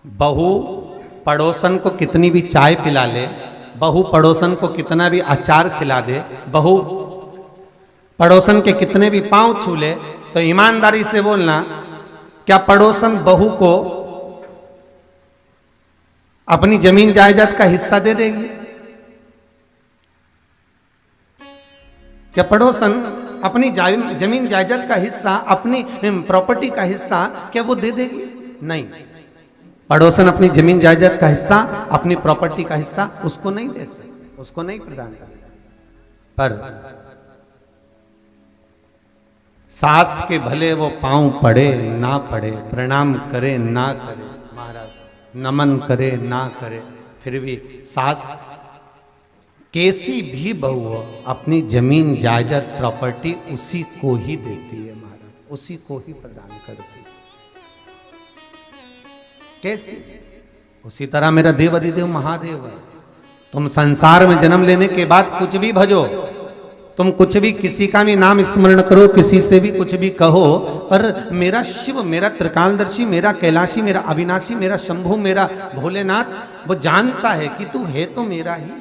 बहू पड़ोसन को कितनी भी चाय पिला ले, बहू पड़ोसन को कितना भी अचार खिला दे, बहू पड़ोसन के कितने भी पांव छू ले, तो ईमानदारी से बोलना, क्या पड़ोसन बहू को अपनी जमीन जायदाद का हिस्सा दे देगी? क्या पड़ोसन अपनी जमीन जायदाद का हिस्सा, अपनी प्रॉपर्टी का हिस्सा क्या वो दे देगी? नहीं। पड़ोसन अपनी जमीन जायदाद का हिस्सा, अपनी प्रॉपर्टी का हिस्सा उसको नहीं दे सकते, उसको नहीं प्रदान करेगा। पर सास के भले वो पांव पड़े ना पड़े, प्रणाम करे ना करे, महाराज नमन करे ना करे, फिर भी सास कैसी भी बहू हो अपनी जमीन जायदाद प्रॉपर्टी उसी को ही देती है महाराज, उसी को ही प्रदान करती है। कैसे? उसी तरह मेरा देव अधिदेव महादेव है। तुम संसार में जन्म लेने के बाद कुछ भी भजो, तुम कुछ भी किसी का भी नाम स्मरण करो, किसी से भी कुछ भी कहो, पर मेरा शिव, मेरा त्रिकालदर्शी, मेरा कैलाशी, मेरा अविनाशी, मेरा शंभु, मेरा भोलेनाथ वो जानता है कि तू है तो मेरा ही,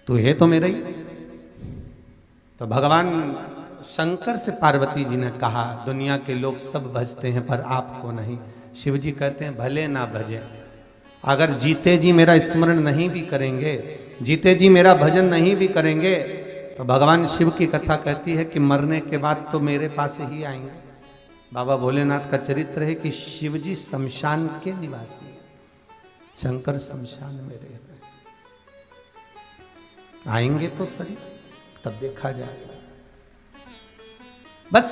तू है तो मेरा ही। तो भगवान शंकर से पार्वती जी ने कहा, दुनिया के लोग सब भजते हैं पर आपको नहीं। शिव जी कहते हैं भले ना भजे, अगर जीते जी मेरा स्मरण नहीं भी करेंगे, जीते जी मेरा भजन नहीं भी करेंगे, तो भगवान शिव की कथा कहती है कि मरने के बाद तो मेरे पास ही आएंगे। बाबा भोलेनाथ का चरित्र है कि शिव जी शमशान के निवासी है, शंकर शमशान में रह रहे, आएंगे तो सही, तब देखा जाएगा। बस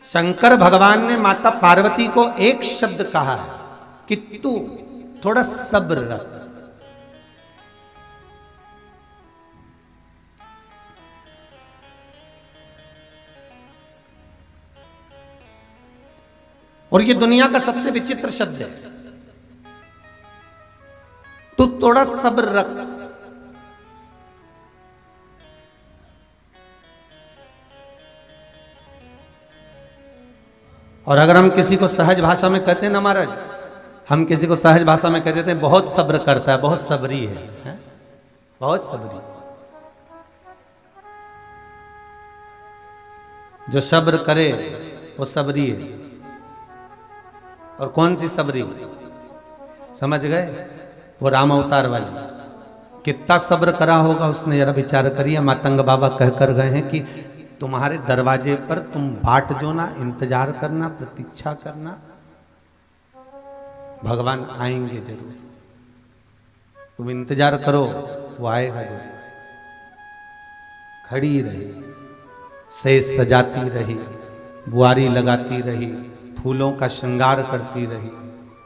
शंकर भगवान ने माता पार्वती को एक शब्द कहा है कि तू थोड़ा सब्र रख। और ये दुनिया का सबसे विचित्र शब्द है, तू थोड़ा सब्र रख। और अगर हम किसी को सहज भाषा में कहते हैं ना महाराज, हम किसी को सहज भाषा में कह देते हैं बहुत सब्र करता है, बहुत सबरी है? बहुत सबरी। जो सब्र करे वो सबरी है। और कौन सी सबरी? समझ गए? वो राम अवतार वाली। कितना सब्र करा होगा उसने, जरा विचार करिए। मातंग बाबा कह कर गए हैं कि तुम्हारे दरवाजे पर तुम बाट जो ना, इंतजार करना, प्रतीक्षा करना, भगवान आएंगे जरूर। तुम इंतजार करो, वो आएगा जरूर। खड़ी रही, सेज सजाती रही, बुआरी लगाती रही, फूलों का श्रृंगार करती रही,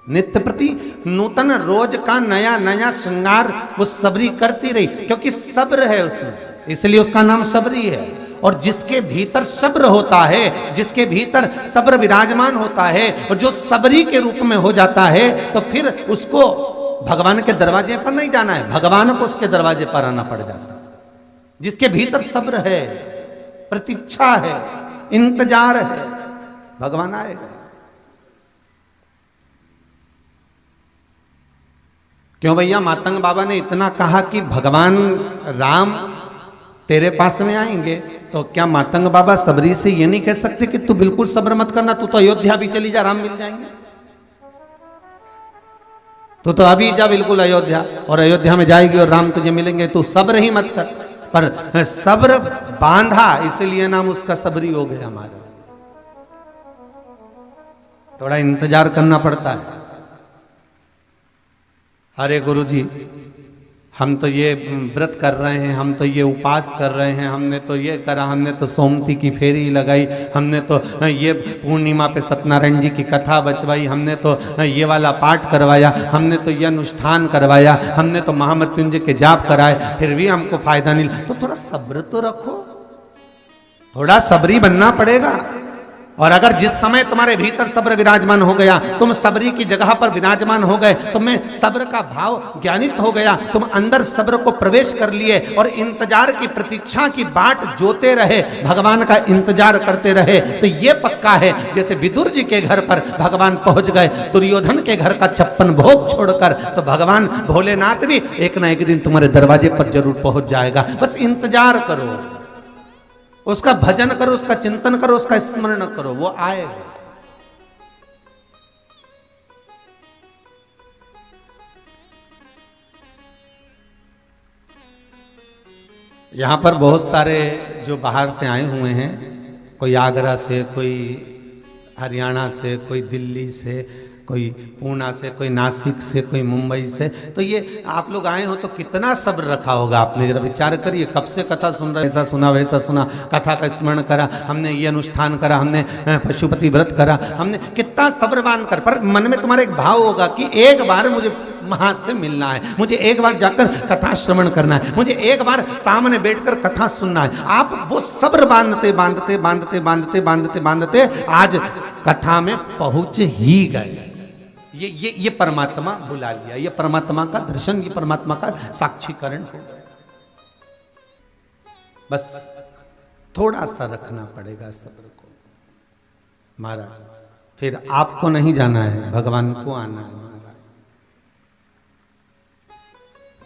नित्य प्रति नूतन रोज का नया नया श्रृंगार वो सबरी करती रही, क्योंकि सब्र है उसमें, इसलिए उसका नाम सबरी है। और जिसके भीतर सब्र होता है, जिसके भीतर सब्र विराजमान होता है, और जो सबरी के रूप में हो जाता है, तो फिर उसको भगवान के दरवाजे पर नहीं जाना है, भगवान को उसके दरवाजे पर आना पड़ जाता है। जिसके भीतर सब्र है, प्रतीक्षा है, इंतजार है, भगवान आएगा। क्यों भैया? मातंग बाबा ने इतना कहा कि भगवान राम तेरे पास में आएंगे, तो क्या मातंग बाबा सबरी से ये नहीं कह सकते कि तू बिल्कुल सब्र मत करना, तू तो अयोध्या भी चली जा, राम मिल जाएंगे, तू तो अभी जा बिल्कुल अयोध्या, और अयोध्या में जाएगी और राम तुझे मिलेंगे, तू सब्र ही मत कर। पर सब्र बांधा, इसलिए नाम उसका सबरी हो गया हमारा। थोड़ा इंतजार करना पड़ता है। अरे गुरु जी, हम तो ये व्रत कर रहे हैं, हम तो ये उपास कर रहे हैं, हमने तो ये करा, हमने तो सोमती की फेरी लगाई, हमने तो ये पूर्णिमा पे सत्यनारायण जी की कथा बचवाई, हमने तो ये वाला पाठ करवाया, हमने तो ये अनुष्ठान करवाया, हमने तो महामृत्युंजय के जाप कराए, फिर भी हमको फायदा नहीं। तो थोड़ा सब्र तो रखो, थोड़ा सबरी बनना पड़ेगा। और अगर जिस समय तुम्हारे भीतर सब्र विराजमान हो गया, तुम सबरी की जगह पर विराजमान हो गए, तुम्हें सब्र का भाव ज्ञानित हो गया, तुम अंदर सब्र को प्रवेश कर लिए और इंतजार की प्रतीक्षा की बाट जोते रहे, भगवान का इंतजार करते रहे, तो ये पक्का है जैसे विदुर जी के घर पर भगवान पहुंच गए, दुर्योधन के घर का 56 भोग छोड़कर, तो भगवान भोलेनाथ भी एक ना एक दिन तुम्हारे दरवाजे पर जरूर पहुंच जाएगा। बस इंतजार करो, उसका भजन करो, उसका चिंतन करो, उसका स्मरण करो, वो आएगा। यहां पर बहुत सारे जो बाहर से आए हुए हैं, कोई आगरा से, कोई हरियाणा से, कोई दिल्ली से, कोई पूना से, कोई नासिक से, कोई मुंबई से, तो ये आप लोग आए हो तो कितना सब्र रखा होगा आपने, जरा विचार करिए। कब से कथा सुन रहे, ऐसा सुना वैसा सुना, कथा का स्मरण करा हमने, ये अनुष्ठान करा हमने, पशुपति व्रत करा हमने, कितना सब्रवान कर, पर मन में तुम्हारे एक भाव होगा कि एक बार मुझे वहां से मिलना है, मुझे एक बार जाकर कथा श्रवण करना है, मुझे एक बार सामने बैठकर कथा सुनना है। आप वो सब्र बांधते बांधते बांधते बांधते बांधते बांधते आज कथा में पहुंच ही गए। ये परमात्मा बुला लिया, ये परमात्मा का दर्शन, ये परमात्मा का साक्षीकरण हो गया। बस थोड़ा सा रखना पड़ेगा सब्र को महाराज, फिर आपको नहीं जाना है, भगवान को आना है महाराज।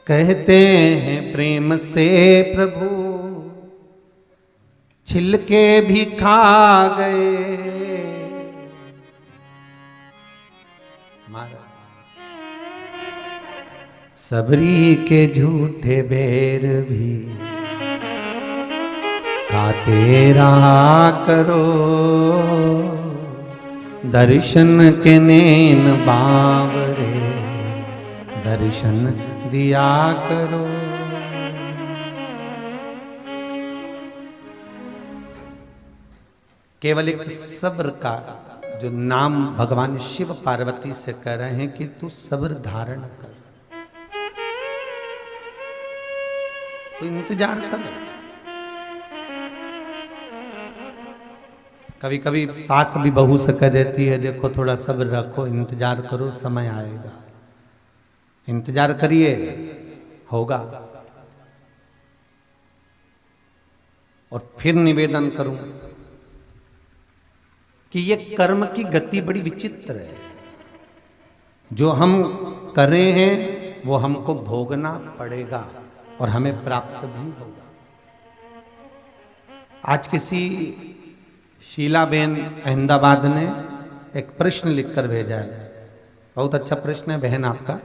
कहते हैं प्रेम से प्रभु छिलके भी खा गए, सबरी के झूठे बैर भी खाते रहा करो, दर्शन के नैन बावरे दर्शन दिया करो। केवल एक सब्र का जो नाम भगवान शिव पार्वती से कह रहे हैं कि तू सब्र धारण कर, तो इंतजार कर। कभी कभी सास भी बहू से कह देती है, देखो थोड़ा सब्र रखो, इंतजार करो, समय आएगा, इंतजार करिए, होगा। और फिर निवेदन करूं कि ये कर्म की गति बड़ी विचित्र है, जो हम कर रहे हैं वो हमको भोगना पड़ेगा और हमें प्राप्त भी होगा। आज किसी शीलाबेन अहमदाबाद ने एक प्रश्न लिखकर भेजा है, बहुत अच्छा प्रश्न है बहन आपका।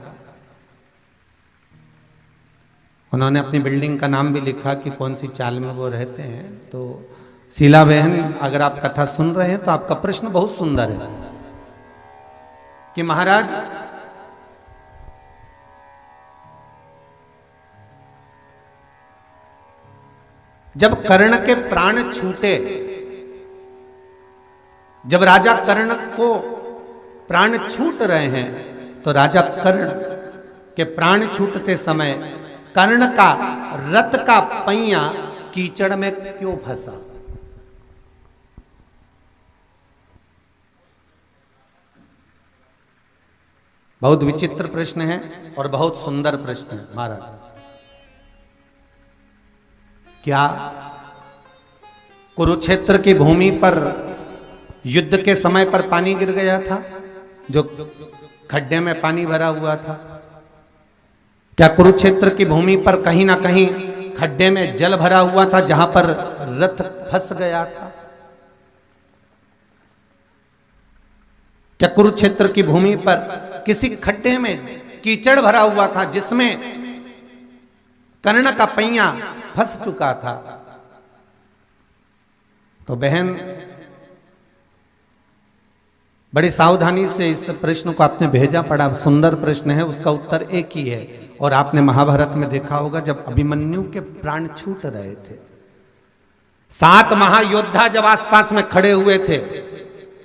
उन्होंने अपनी बिल्डिंग का नाम भी लिखा कि कौन सी चाल में वो रहते हैं। तो शीला बहन, अगर आप कथा सुन रहे हैं तो आपका प्रश्न बहुत सुंदर है कि महाराज जब कर्ण के प्राण छूटे, जब राजा कर्ण को प्राण छूट रहे हैं, तो राजा कर्ण के प्राण छूटते समय कर्ण का रथ का पहिया कीचड़ में क्यों फंसा? बहुत विचित्र प्रश्न है और बहुत सुंदर प्रश्न है महाराज। क्या कुरुक्षेत्र की भूमि पर युद्ध के समय पर पानी गिर गया था, जो खड्डे में पानी भरा हुआ था? क्या कुरुक्षेत्र की भूमि पर कहीं ना कहीं खड्डे में जल भरा हुआ था जहां पर रथ फंस गया था? क्या कुरुक्षेत्र की भूमि पर किसी खड्डे में कीचड़ भरा हुआ था जिसमें कर्ण का पहिया फंस चुका था? तो बहन बड़ी सावधानी से इस प्रश्न को आपने भेजा पड़ा, सुंदर प्रश्न है, उसका उत्तर एक ही है। और आपने महाभारत में देखा होगा जब अभिमन्यु के प्राण छूट रहे थे, 7 महायोद्धा जब आसपास में खड़े हुए थे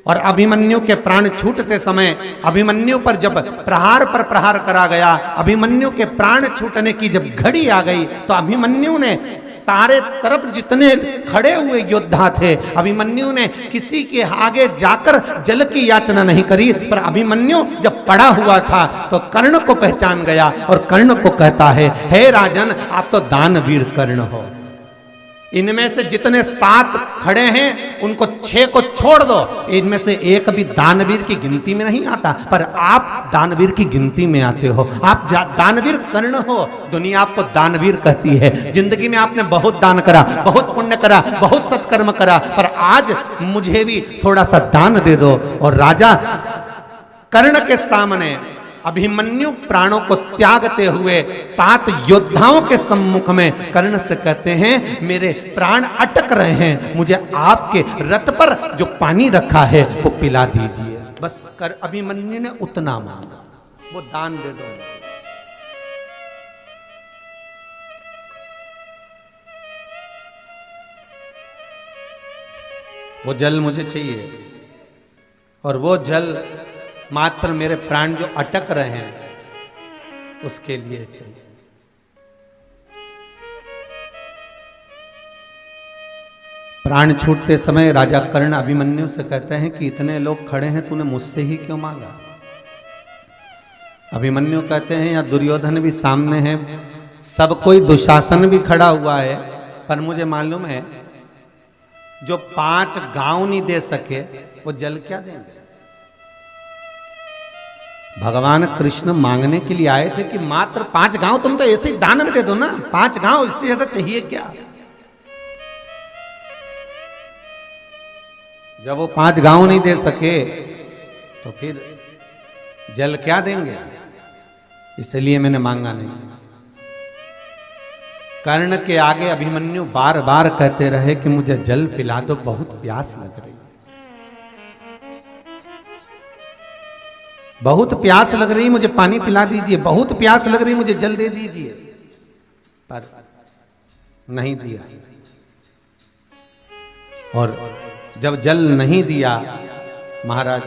और अभिमन्यु के प्राण छूटते समय अभिमन्यु पर जब प्रहार पर प्रहार करा गया, अभिमन्यु के प्राण छूटने की जब घड़ी आ गई, तो अभिमन्यु ने सारे तरफ जितने खड़े हुए योद्धा थे, अभिमन्यु ने किसी के आगे जाकर जल की याचना नहीं करी, पर अभिमन्यु जब पड़ा हुआ था तो कर्ण को पहचान गया और कर्ण को कहता है, हे राजन, आप तो दानवीर कर्ण हो। इनमें से जितने 7 खड़े हैं उनको 6 को छोड़ दो, इनमें से एक भी दानवीर की गिनती में नहीं आता, पर आप दानवीर की गिनती में आते हो। आप दानवीर कर्ण हो, दुनिया आपको दानवीर कहती है। जिंदगी में आपने बहुत दान करा, बहुत पुण्य करा, बहुत सत्कर्म करा, पर आज मुझे भी थोड़ा सा दान दे दो। और राजा कर्ण के सामने अभिमन्यु प्राणों को त्यागते हुए 7 योद्धाओं के सम्मुख में कर्ण से कहते हैं, मेरे प्राण अटक रहे हैं, मुझे आपके रथ पर जो पानी रखा है वो पिला दीजिए। बस कर अभिमन्यु ने उतना मांगा, वो दान दे दो। वो जल मुझे चाहिए, और वो जल मात्र मेरे प्राण जो अटक रहे हैं उसके लिए चाहिए। प्राण छूटते समय राजा कर्ण अभिमन्यु से कहते हैं कि इतने लोग खड़े हैं, तूने मुझसे ही क्यों मांगा? अभिमन्यु कहते हैं, या दुर्योधन भी सामने है, सब कोई, दुशासन भी खड़ा हुआ है, पर मुझे मालूम है जो 5 गांव नहीं दे सके वो जल क्या देंगे? भगवान कृष्ण मांगने के लिए आए थे कि मात्र 5 गांव तुम तो ऐसे ही दान में दे दो ना, 5 गांव, इससे ज्यादा चाहिए क्या? जब वो 5 गांव नहीं दे सके तो फिर जल क्या देंगे? इसलिए मैंने मांगा नहीं। कर्ण के आगे अभिमन्यु बार बार कहते रहे कि मुझे जल पिला दो, बहुत प्यास लग रही, बहुत प्यास लग रही, मुझे पानी पिला दीजिए, बहुत प्यास लग रही, मुझे जल दे दीजिए, पर नहीं दिया। और जब जल नहीं दिया, महाराज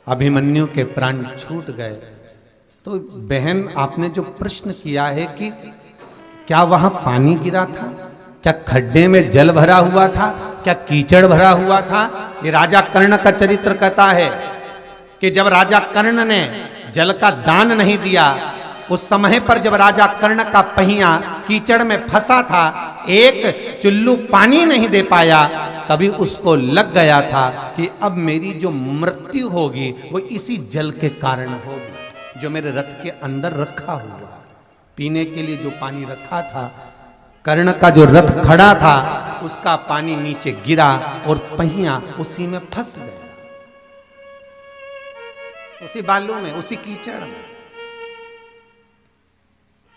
अभिमन्यु के प्राण छूट गए। तो बहन, आपने जो प्रश्न किया है कि क्या वहां पानी गिरा था, क्या खड्डे में जल भरा हुआ था, क्या कीचड़ भरा हुआ था, ये राजा कर्ण का चरित्र कहता है कि जब राजा कर्ण ने जल का दान नहीं दिया, उस समय पर जब राजा कर्ण का पहिया कीचड़ में फंसा था, एक चुल्लू पानी नहीं दे पाया, तभी उसको लग गया था कि अब मेरी जो मृत्यु होगी वो इसी जल के कारण होगी, जो मेरे रथ के अंदर रखा हुआ, पीने के लिए जो पानी रखा था, कर्ण का जो रथ खड़ा था उसका पानी नीचे गिरा और पहिया उसी में फंस गया, उसी बालू में, उसी कीचड़ में।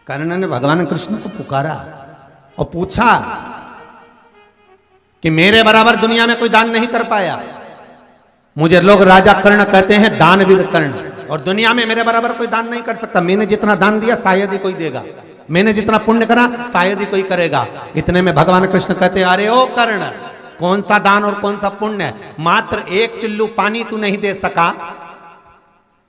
कर्ण ने भगवान कृष्ण को पुकारा और पूछा कि मेरे बराबर दुनिया में कोई दान नहीं कर पाया। मुझे लोग राजा कर्ण कहते हैं, दानवीर कर्ण, और दुनिया में मेरे बराबर कोई दान नहीं कर सकता। मैंने जितना दान दिया शायद ही कोई देगा, मैंने जितना पुण्य करा शायद ही कोई करेगा। इतने में भगवान कृष्ण कहते हैं, अरे ओ कर्ण, कौन सा दान और कौन सा पुण्य, मात्र एक चुल्लू पानी तू नहीं दे सका।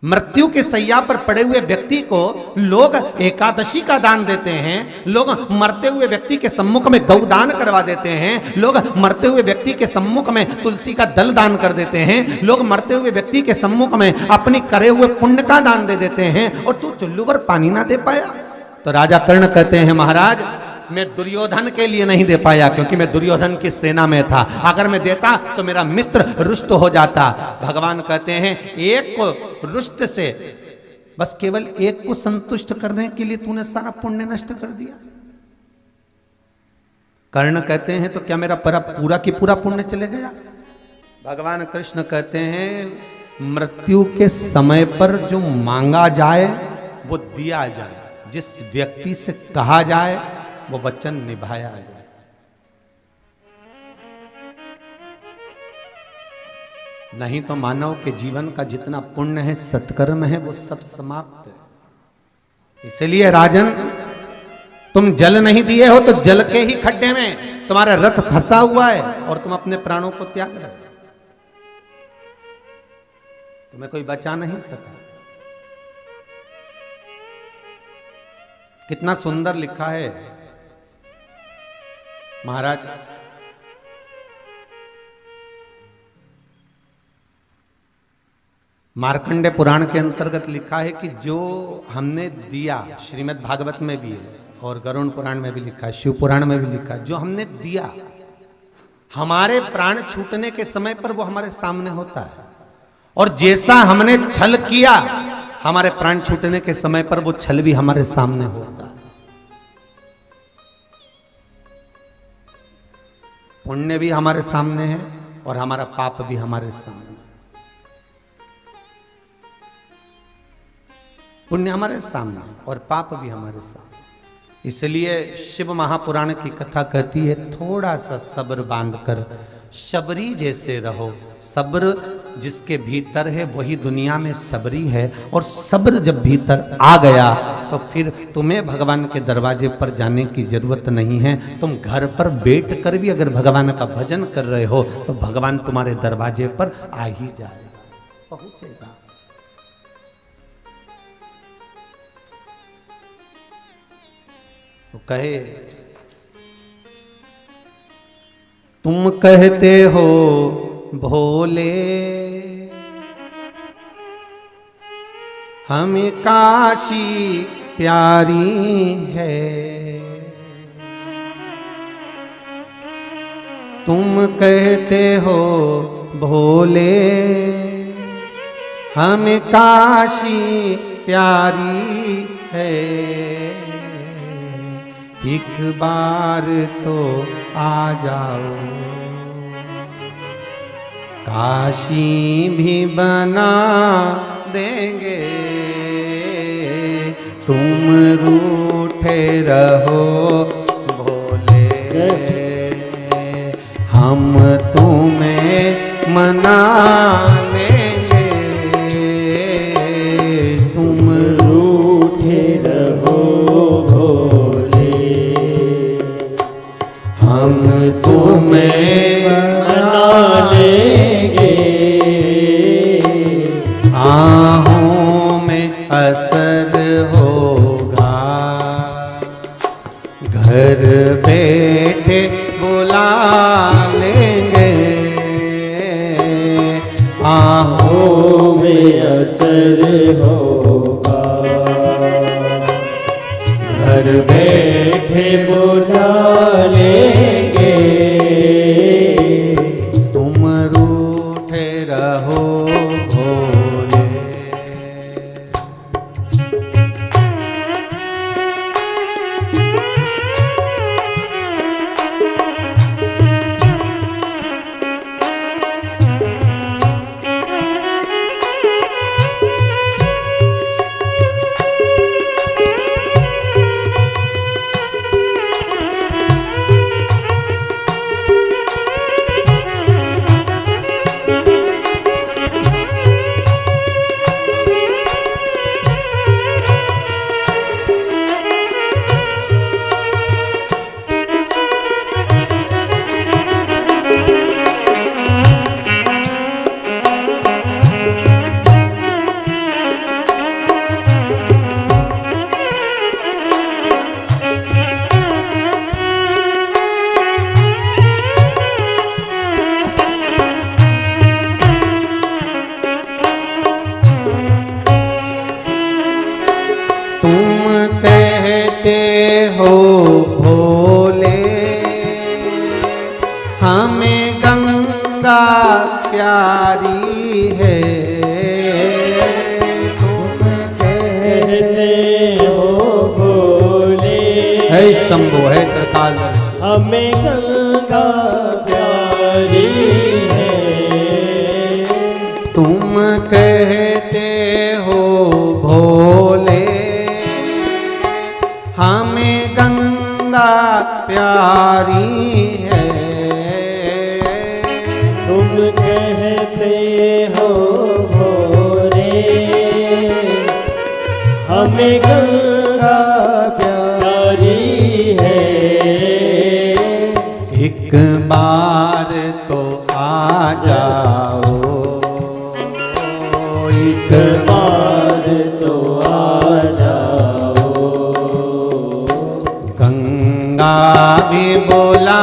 मृत्यु के सैया पर पड़े हुए व्यक्ति को लोग एकादशी का दान देते हैं, लोग मरते हुए व्यक्ति के सम्मुख में गौदान करवा देते हैं, लोग मरते हुए व्यक्ति के सम्मुख में तुलसी का दल दान कर देते हैं, लोग मरते हुए व्यक्ति के सम्मुख में अपनी करे हुए पुण्य का दान दे देते हैं, और तू चुल्लू पर पानी ना दे पाया। तो राजा कर्ण कहते हैं, महाराज मैं दुर्योधन के लिए नहीं दे पाया, क्योंकि मैं दुर्योधन की सेना में था, अगर मैं देता तो मेरा मित्र रुष्ट हो जाता। भगवान कहते हैं, एक को रुष्ट से, बस केवल एक को संतुष्ट करने के लिए तूने सारा पुण्य नष्ट कर दिया। कर्ण कहते हैं, तो क्या मेरा पूरा की पूरा पुण्य चले गया? भगवान कृष्ण कहते हैं, मृत्यु के समय पर जो मांगा जाए वो दिया जाए, जिस व्यक्ति से कहा जाए वो वचन निभाया जाए। नहीं तो मानव के जीवन का जितना पुण्य है, सत्कर्म है, वो सब समाप्त है। इसलिए राजन, तुम जल नहीं दिए हो तो जल के ही खड्डे में तुम्हारा रथ फंसा हुआ है और तुम अपने प्राणों को त्याग रहे हो, तुम्हें कोई बचा नहीं सका। कितना सुंदर लिखा है महाराज मार्कंडे पुराण के अंतर्गत लिखा है कि जो हमने दिया, श्रीमद् भागवत में भी है और गरुड़ पुराण में भी लिखा है, शिव पुराण में भी लिखा है, जो हमने दिया हमारे प्राण छूटने के समय पर वो हमारे सामने होता है, और जैसा हमने छल किया हमारे प्राण छूटने के समय पर वो छल भी हमारे सामने होता है। पुण्य भी हमारे सामने है और हमारा पाप भी हमारे सामने। पुण्य हमारे सामने और पाप भी हमारे सामने। इसलिए शिव महापुराण की कथा कहती है थोड़ा सा सब्र बांधकर शबरी जैसे रहो। सब्र जिसके भीतर है वही दुनिया में सबरी है, और सब्र जब भीतर आ गया तो फिर तुम्हें भगवान के दरवाजे पर जाने की जरूरत नहीं है। तुम घर पर बैठ कर भी अगर भगवान का भजन कर रहे हो तो भगवान तुम्हारे दरवाजे पर आ ही जाएगा, पहुंचेगा। तो कहे तुम कहते हो भोले हमें काशी प्यारी है, तुम कहते हो भोले हमें काशी प्यारी है, एक बार तो आ जाओ काशी भी बना देंगे, तुम रूठे रहो भोले हम तुम्हें मना लेंगे, तुम रूठे रहो भोले हम तुम्हें मना लेंगे, आहों में असर होगा घर बैठे बुला लेंगे, आहों में असर होगा घर बैठे बुला लेंगे, तुम रूठे रहो भोले। हो भोले हमें गंगा प्यारी है, तुम कहते हो भोले है शंभो है त्रिकाल हमें गंगा प्यारी है, तुम कहते हो भोले हमें गंगा प्यारी है, तुम कहते हो भोले हमें गंगा प्यारी है, एक बार तो आ जाओ एक बार तो आ जाओ गंगा भी बोला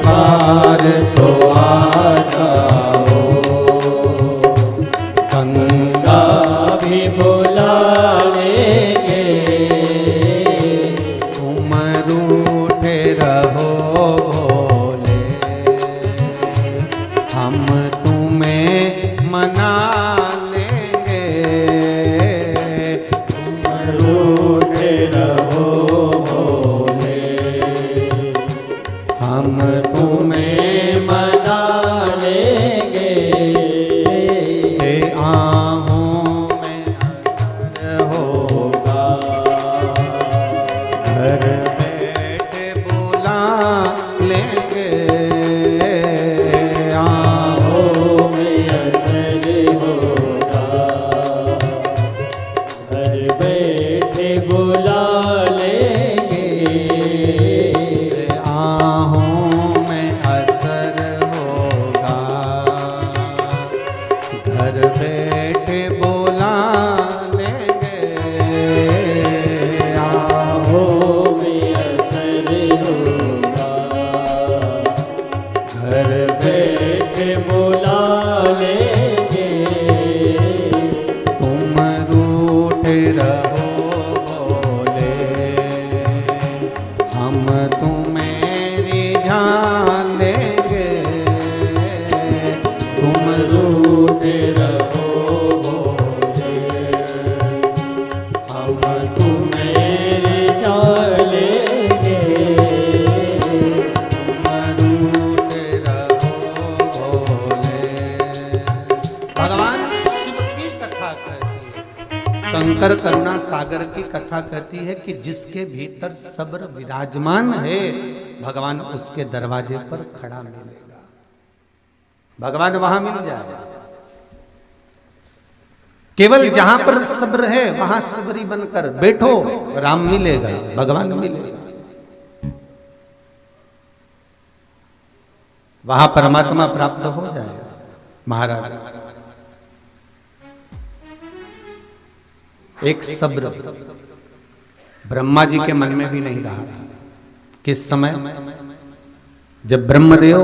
बार तो आ जाओ, गंगा भी बुला लेंगे, तुम रूठे रहो भोले, हम तुम्हें मना लेंगे, तुम रूठे रहो भोले, हम तुम्हें मना लेंगे, आहों में असर होगा, घर बैठे बुला लेंगे, आहों में असर होगा, घर बैठे बुला लेंगे, आहों में असर होगा, घर बैठे बुला लेंगे, आहों में असर होगा, घर बैठे बुला लेंगे, तुम रूठे रहो भोले, हम तुम्हें रिझा लेंगे, तुम रूठे रहो भोले, हम तुम्हें रिझा लेंगे, तुम रूठे रहो भोले। भगवान शिव की कथा कहती है, शंकर करुणा सागर की कथा कहती है कि जिसके भीतर सब्र विराजमान है, भगवान उसके दरवाजे पर खड़ा मिलेगा, भगवान वहां मिल जाएगा। केवल जहां पर सब्र है वहां सबरी बनकर बैठो, राम मिलेगा, भगवान मिलेगा, वहां परमात्मा प्राप्त हो जाएगा। महाराज एक सब्र ब्रह्मा जी के मन में भी नहीं रहा था। किस समय? जब ब्रह्मदेव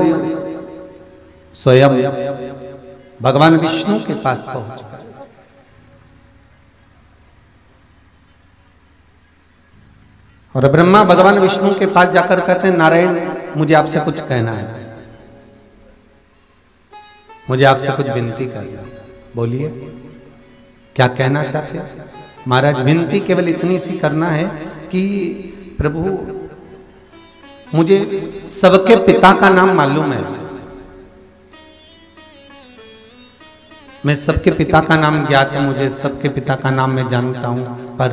स्वयं भगवान विष्णु के पास पहुंच गए, और ब्रह्मा भगवान विष्णु के पास जाकर कहते हैं, नारायण मुझे आपसे कुछ कहना है, मुझे आपसे कुछ विनती करना है, बोलिए क्या कहना चाहते हो? महाराज विनती केवल इतनी सी करना है कि प्रभु मुझे सबके पिता का नाम मालूम है, मैं सबके पिता का नाम ज्ञात है, मुझे सबके पिता का नाम मैं जानता हूं, पर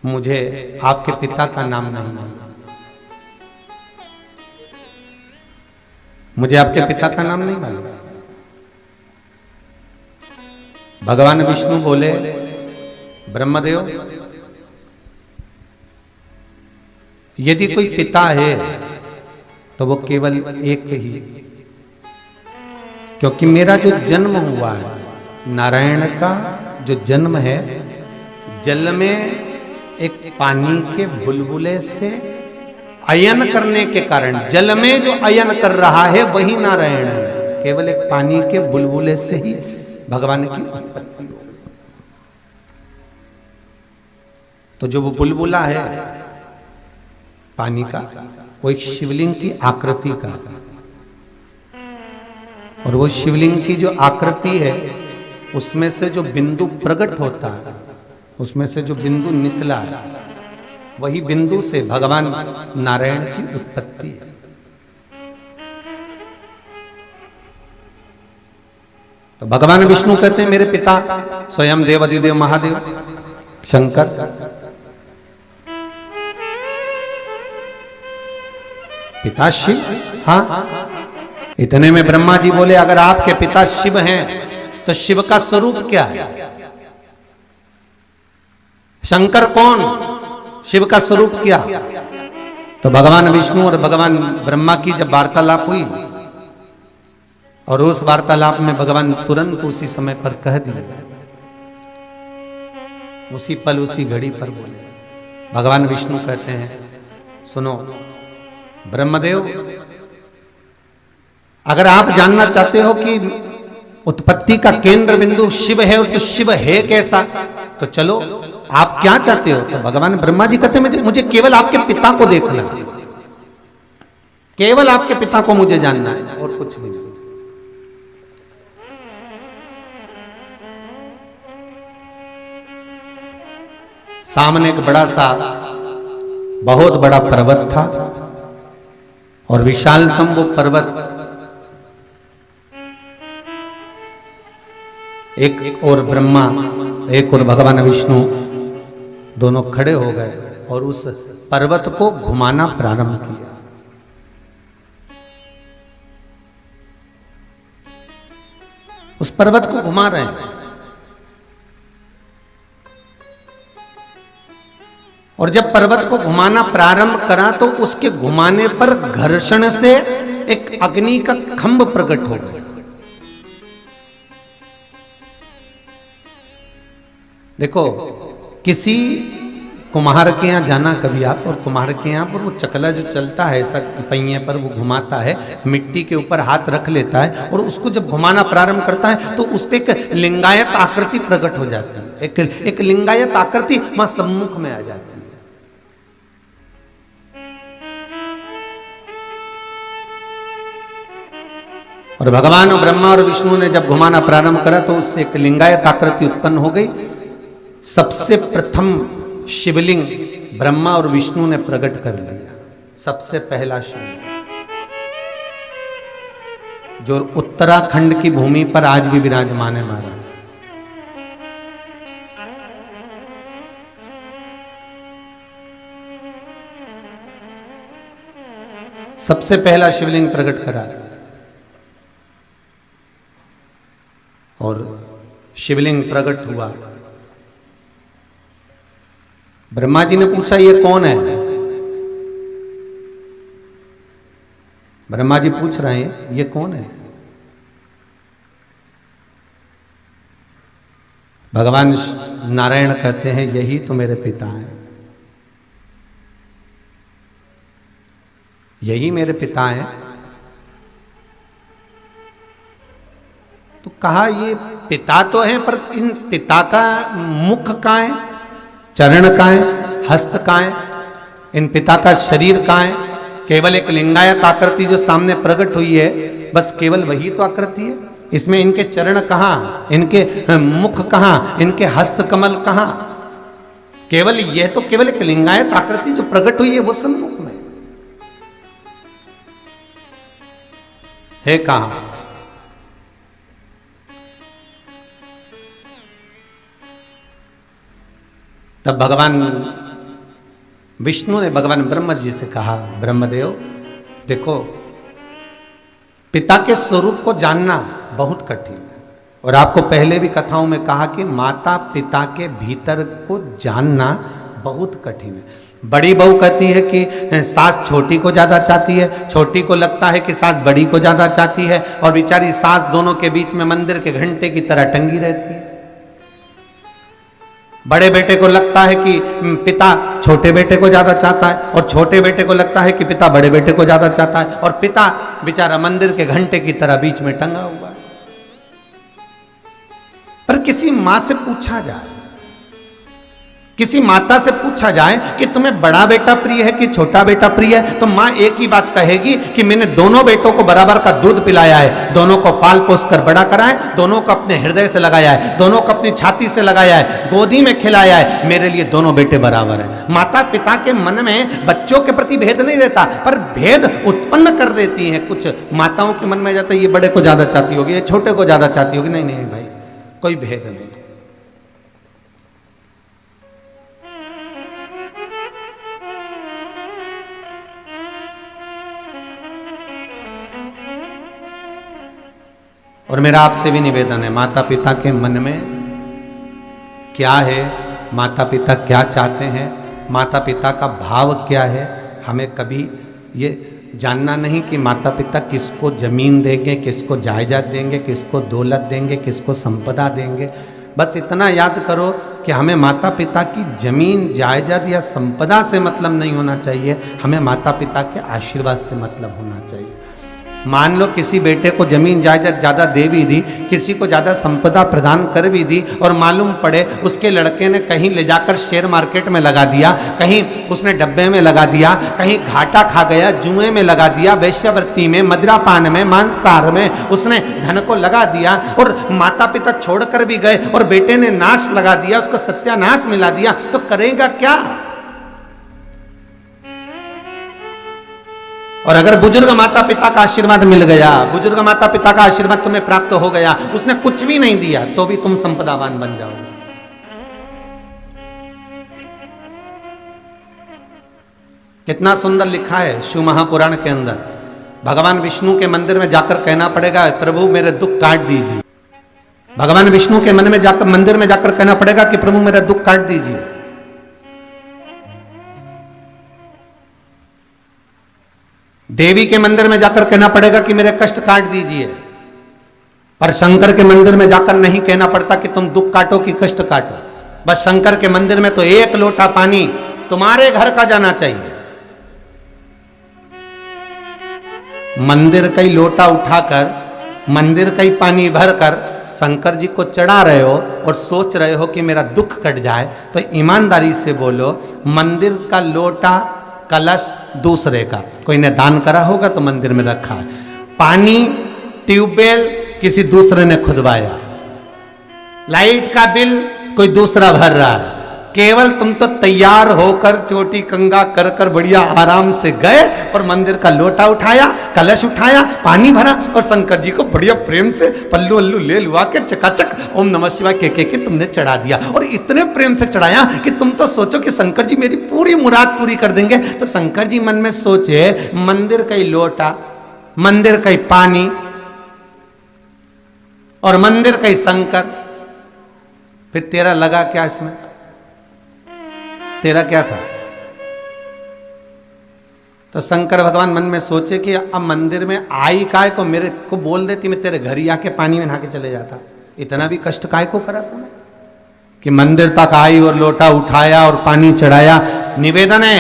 मुझे आपके पिता का नाम नहीं मालूम, मुझे आपके पिता का नाम नहीं मालूम। भगवान विष्णु बोले, ब्रह्मदेव यदि कोई पिता है तो वो केवल एक ही, क्योंकि मेरा जो जन्म हुआ है, नारायण का जो जन्म है, जल में एक पानी के बुलबुले से अयन करने के कारण, जल में जो अयन कर रहा है वही नारायण है, केवल एक पानी के बुलबुले से ही भगवान की उत्पत्ति हो। तो जो वो बुलबुला है पानी का, वो एक शिवलिंग की आकृति का, और वो शिवलिंग की जो आकृति है उसमें से जो बिंदु प्रकट होता है, उसमें से जो बिंदु निकला है, वही बिंदु से भगवान नारायण की उत्पत्ति है। तो भगवान विष्णु कहते हैं, मेरे पिता स्वयं देव अधिदेव महादेव शंकर, पिता शिव। हाँ, इतने में ब्रह्मा जी बोले, अगर आपके पिता शिव हैं तो शिव का स्वरूप क्या है? शंकर कौन, शिव का स्वरूप क्या? तो भगवान विष्णु और भगवान ब्रह्मा की जब वार्तालाप हुई, और उस वार्तालाप में भगवान तुरंत उसी समय पर कह दिए, उसी पल उसी घड़ी पर बोले। भगवान विष्णु कहते हैं, सुनो, ब्रह्मदेव, अगर आप जानना चाहते हो कि उत्पत्ति का केंद्र बिंदु शिव है, तो शिव है कैसा, तो चलो आप क्या चाहते हो? तो भगवान ब्रह्मा जी कहते हैं मुझे केवल आपके पिता को देखना है, केवल आपके पिता को मुझे जानना है और कुछ नहीं। सामने एक बड़ा सा बहुत बड़ा पर्वत था और विशालतम वो पर्वत, एक और ब्रह्मा एक और भगवान विष्णु दोनों खड़े हो गए और उस पर्वत को घुमाना प्रारंभ किया। उस पर्वत को घुमा रहे हैं और जब पर्वत को घुमाना प्रारंभ करा तो उसके घुमाने पर घर्षण से एक अग्नि का खंभ प्रकट हो गया। देखो, किसी कुम्हार के यहाँ जाना कभी आप, और कुम्हार के यहाँ पर वो चकला जो चलता है ऐसा पहिए पर वो घुमाता है, मिट्टी के ऊपर हाथ रख लेता है और उसको जब घुमाना प्रारंभ करता है तो उस पर एक लिंगायत आकृति प्रकट हो जाती है, एक लिंगायत आकृति वहां सम्मुख में आ जाती है। और भगवान और ब्रह्मा और विष्णु ने जब घुमाना प्रारंभ करा तो उससे एक लिंगायत आकृति उत्पन्न हो गई। सबसे प्रथम शिवलिंग ब्रह्मा और विष्णु ने प्रकट कर लिया, सबसे पहला शिवलिंग, जो उत्तराखंड की भूमि पर आज भी विराजमान है महाराज। सबसे पहला शिवलिंग प्रकट करा और शिवलिंग प्रकट हुआ। ब्रह्मा जी ने पूछा ये कौन है? ब्रह्मा जी पूछ रहे हैं ये कौन है? भगवान नारायण कहते हैं यही तो मेरे पिता हैं, यही मेरे पिता हैं। तो कहा ये पिता तो है, पर इन पिता का मुख कहाँ है, चरण कहाँ है, हस्त कहाँ है, इन पिता का शरीर कहाँ है? केवल एक लिंगायत आकृति जो सामने प्रकट हुई है, बस केवल वही तो आकृति है। इसमें इनके चरण कहाँ, इनके मुख कहाँ, इनके हस्त कमल कहाँ? केवल यह तो केवल एक लिंगायत आकृति जो प्रकट हुई है वो सम्मुख में है। कहाँ? तब भगवान विष्णु ने भगवान ब्रह्मा जी से कहा, ब्रह्मदेव देखो, पिता के स्वरूप को जानना बहुत कठिन है, और आपको पहले भी कथाओं में कहा कि माता पिता के भीतर को जानना बहुत कठिन है। बड़ी बहू कहती है कि सास छोटी को ज्यादा चाहती है, छोटी को लगता है कि सास बड़ी को ज्यादा चाहती है, और बेचारी सास दोनों के बीच में मंदिर के घंटे की तरह टंगी रहती है। बड़े बेटे को लगता है कि पिता छोटे बेटे को ज्यादा चाहता है, और छोटे बेटे को लगता है कि पिता बड़े बेटे को ज्यादा चाहता है, और पिता बेचारा मंदिर के घंटे की तरह बीच में टंगा हुआ है। पर किसी मां से पूछा जाए, किसी माता से पूछा जाए कि तुम्हें बड़ा बेटा प्रिय है कि छोटा बेटा प्रिय है, तो मां एक ही बात कहेगी कि मैंने दोनों बेटों को बराबर का दूध पिलाया है, दोनों को पाल पोस कर बड़ा करा है, दोनों को अपने हृदय से लगाया है, दोनों को अपनी छाती से लगाया है, गोदी में खिलाया है, मेरे लिए दोनों बेटे बराबर हैं। माता पिता के मन में बच्चों के प्रति भेद नहीं रहता, पर भेद उत्पन्न कर देती है। कुछ माताओं के मन में जाता है ये बड़े को ज्यादा चाहती होगी, ये छोटे को ज्यादा चाहती होगी। नहीं नहीं भाई, कोई भेद नहीं। और मेरा आपसे भी निवेदन है, माता पिता के मन में क्या है, माता पिता क्या चाहते हैं, माता पिता का भाव क्या है, हमें कभी ये जानना नहीं कि माता पिता किसको जमीन देंगे, किसको जायदाद देंगे, किसको दौलत देंगे, किसको संपदा देंगे। बस इतना याद करो कि हमें माता पिता की जमीन जायदाद या संपदा से मतलब नहीं होना चाहिए, हमें माता पिता के आशीर्वाद से मतलब होना चाहिए। मान लो किसी बेटे को जमीन जायदाद ज़्यादा दे भी दी, किसी को ज़्यादा संपदा प्रदान कर भी दी, और मालूम पड़े उसके लड़के ने कहीं ले जाकर शेयर मार्केट में लगा दिया, कहीं उसने डब्बे में लगा दिया, कहीं घाटा खा गया, जुए में लगा दिया, वेश्यावृत्ति में, मदिरापान में, मांसाहार में उसने धन को लगा दिया, और माता पिता छोड़कर भी गए और बेटे ने नाश लगा दिया, उसको सत्यानाश मिला दिया, तो करेगा क्या? और अगर बुजुर्ग माता पिता का आशीर्वाद मिल गया, बुजुर्ग माता पिता का आशीर्वाद तुम्हें प्राप्त हो गया, उसने कुछ भी नहीं दिया तो भी तुम संपदावान बन जाओगे। कितना सुंदर लिखा है शिव महापुराण के अंदर। भगवान विष्णु के मंदिर में जाकर कहना पड़ेगा, प्रभु मेरे दुख काट दीजिए। भगवान विष्णु के मन में जाकर मंदिर में जाकर कहना पड़ेगा कि प्रभु मेरा दुख काट दीजिए। देवी के मंदिर में जाकर कहना पड़ेगा कि मेरे कष्ट काट दीजिए। पर शंकर के मंदिर में जाकर नहीं कहना पड़ता कि तुम दुख काटो कि कष्ट काटो। बस शंकर के मंदिर में तो एक लोटा पानी तुम्हारे घर का जाना चाहिए। मंदिर का ही लोटा उठाकर, मंदिर का ही पानी भरकर शंकर जी को चढ़ा रहे हो और सोच रहे हो कि मेरा दुख कट जाए, तो ईमानदारी से बोलो, मंदिर का लोटा कलश दूसरे का, कोई ने दान करा होगा तो मंदिर में रखा है। पानी ट्यूबवेल किसी दूसरे ने खुदवाया, लाइट का बिल कोई दूसरा भर रहा है, केवल तुम तो तैयार होकर चोटी कंगा कर कर बढ़िया आराम से गए और मंदिर का लोटा उठाया, कलश उठाया, पानी भरा और शंकर जी को बढ़िया प्रेम से पल्लू अल्लू ले लुआ के चकाचक ओम नमः शिवाय के तुमने चढ़ा दिया। और इतने प्रेम से चढ़ाया कि तुम तो सोचो कि शंकर जी मेरी पूरी मुराद पूरी कर देंगे। तो शंकर जी मन में सोचे, मंदिर का ही लोटा, मंदिर का ही पानी और मंदिर का ही शंकर, फिर तेरा लगा क्या इसमें? तेरा क्या था? तो शंकर भगवान मन में सोचे कि अब मंदिर में आई काय को, मेरे को बोल देती मैं तेरे घर ही आके पानी में नहा के चले जाता। इतना भी कष्ट काय को करा तूने कि मंदिर तक आई और लोटा उठाया और पानी चढ़ाया। निवेदन है,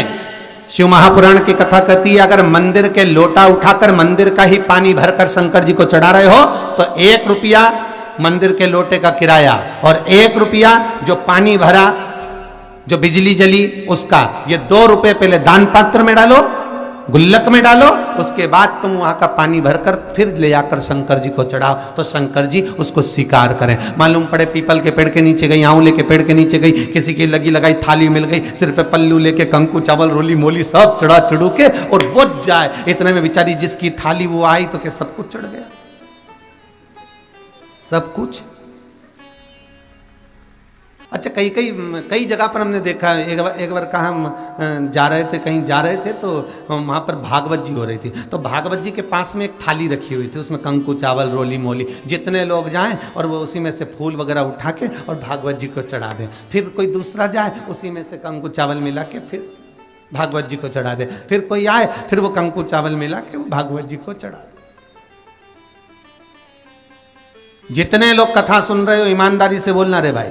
शिव महापुराण की कथा कहती है, अगर मंदिर के लोटा उठाकर मंदिर का ही पानी भरकर शंकर जी को चढ़ा रहे हो तो 1 रुपया मंदिर के लोटे का किराया और 1 रुपया जो पानी भरा, जो बिजली जली उसका, ये 2 रुपए पहले दान पात्र में डालो, गुल्लक में डालो, उसके बाद तुम वहां का पानी भरकर फिर ले जाकर शंकर जी को चढ़ाओ, तो शंकर जी उसको स्वीकार करें। मालूम पड़े पीपल के पेड़ के नीचे गई, आंवले के पेड़ के नीचे गई, किसी की लगी लगाई थाली मिल गई, सिर पे पल्लू लेके कंकु चावल रोली मोली सब चढ़ा चढ़ू के और बुझ जाए। इतने में बेचारी जिसकी थाली वो आई तो क्या सब कुछ चढ़ गया? सब कुछ। अच्छा, कई जगह पर हमने देखा, एक बार कहाँ हम जा रहे थे, कहीं जा रहे थे तो वहाँ पर भागवत जी हो रही थी, तो भागवत जी के पास में एक थाली रखी हुई थी, उसमें कंकु चावल रोली मोली, जितने लोग जाएं और वो उसी में से फूल वगैरह उठा के और भागवत जी को चढ़ा दें। फिर कोई दूसरा जाए, उसी में से कंकु चावल मिला के फिर भागवत जी को चढ़ा दे। फिर कोई आए, फिर वो कंकु चावल मिला के वो भागवत जी को चढ़ा दे। जितने लोग कथा सुन रहे हो ईमानदारी से बोलना रे भाई,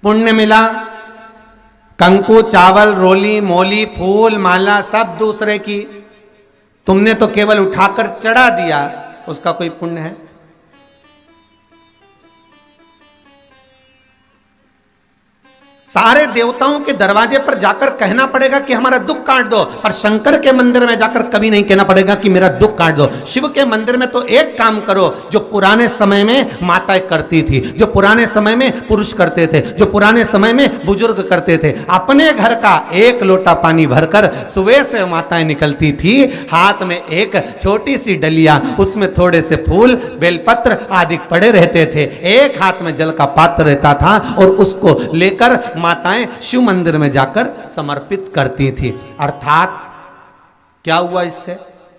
पुण्य मिला? कंकु चावल रोली मोली फूल माला सब दूसरे की, तुमने तो केवल उठाकर चढ़ा दिया, उसका कोई पुण्य है? सारे देवताओं के दरवाजे पर जाकर कहना पड़ेगा कि हमारा दुख काट दो, पर शंकर के मंदिर में जाकर कभी नहीं कहना पड़ेगा कि मेरा दुख काट दो। शिव के मंदिर में तो एक काम करो जो पुराने समय में माताएं करती थी, जो पुराने समय में पुरुष करते थे, जो पुराने समय में बुजुर्ग करते थे। अपने घर का 1 लोटा पानी भरकर सुबह से माताएं निकलती थी, हाथ में एक छोटी सी डलिया, उसमें थोड़े से फूल बेलपत्र आदि पड़े रहते थे, एक हाथ में जल का पात्र रहता था और उसको लेकर माताएं शिव मंदिर में जाकर समर्पित करती थी। अर्थात क्या हुआ इससे?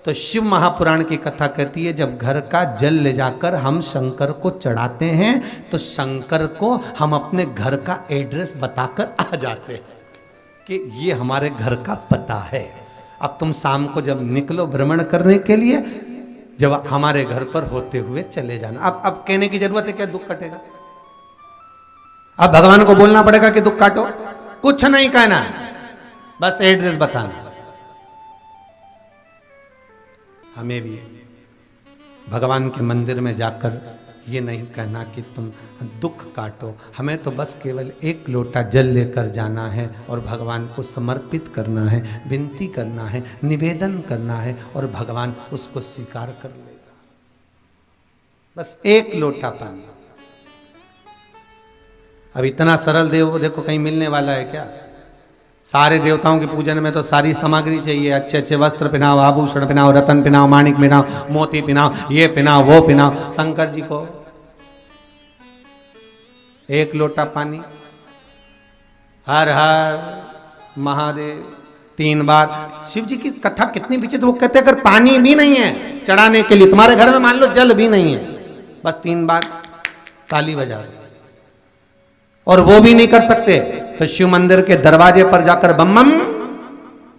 तो शिव महापुराण की कथा कहती है, जब घर का जल ले जाकर हम शंकर को चढ़ाते हैं तो शंकर को हम अपने घर का एड्रेस बताकर आ जाते हैं कि ये हमारे घर का पता है। अब तुम शाम को जब निकलो भ्रमण करने के लिए, जब हमारे घर पर होते हुए चले जाना। अब कहने की जरूरत है क्या? दुख कटेगा? अब भगवान को बोलना पड़ेगा कि दुख काटो, कुछ नहीं कहना है, बस एड्रेस बताना। हमें भी भगवान के मंदिर में जाकर ये नहीं कहना कि तुम दुख काटो, हमें तो बस केवल एक लोटा जल लेकर जाना है और भगवान को समर्पित करना है, विनती करना है, निवेदन करना है और भगवान उसको स्वीकार कर लेगा। बस एक लोटा पानी। अब इतना सरल देव देखो कहीं मिलने वाला है क्या? सारे देवताओं के पूजन में तो सारी सामग्री चाहिए, अच्छे अच्छे वस्त्र पहनाओ, आभूषण पहनाओ, रतन पहनाओ, माणिक पहनाओ, मोती पहनाओ, ये पहनाओ, वो पहनाओ। शंकर जी को एक लोटा पानी, हर हर महादेव 3 बार। शिव जी की कथा कितनी विचित्र, वो कहते अगर पानी भी नहीं है चढ़ाने के लिए, तुम्हारे घर में मान लो जल भी नहीं है, बस 3 बार ताली बजा दो। और वो भी नहीं कर सकते तो शिव मंदिर के दरवाजे पर जाकर बम बम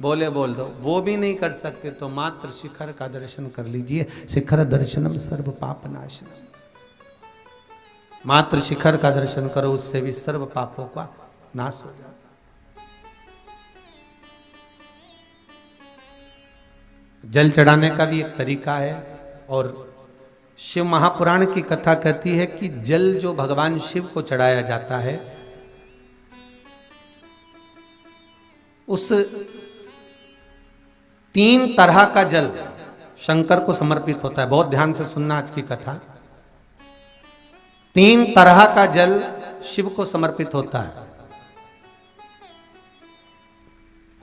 बोले बोल दो, वो भी नहीं कर सकते तो मात्र शिखर का दर्शन कर लीजिए। शिखर दर्शनम सर्व पाप नाशनम। मात्र शिखर का दर्शन करो, उससे भी सर्व पापों का नाश हो जाता। जल चढ़ाने का भी एक तरीका है और शिव महापुराण की कथा कहती है कि जल जो भगवान शिव को चढ़ाया जाता है उस 3 तरह का जल शंकर को समर्पित होता है। बहुत ध्यान से सुनना आज की कथा। 3 तरह का जल शिव को समर्पित होता है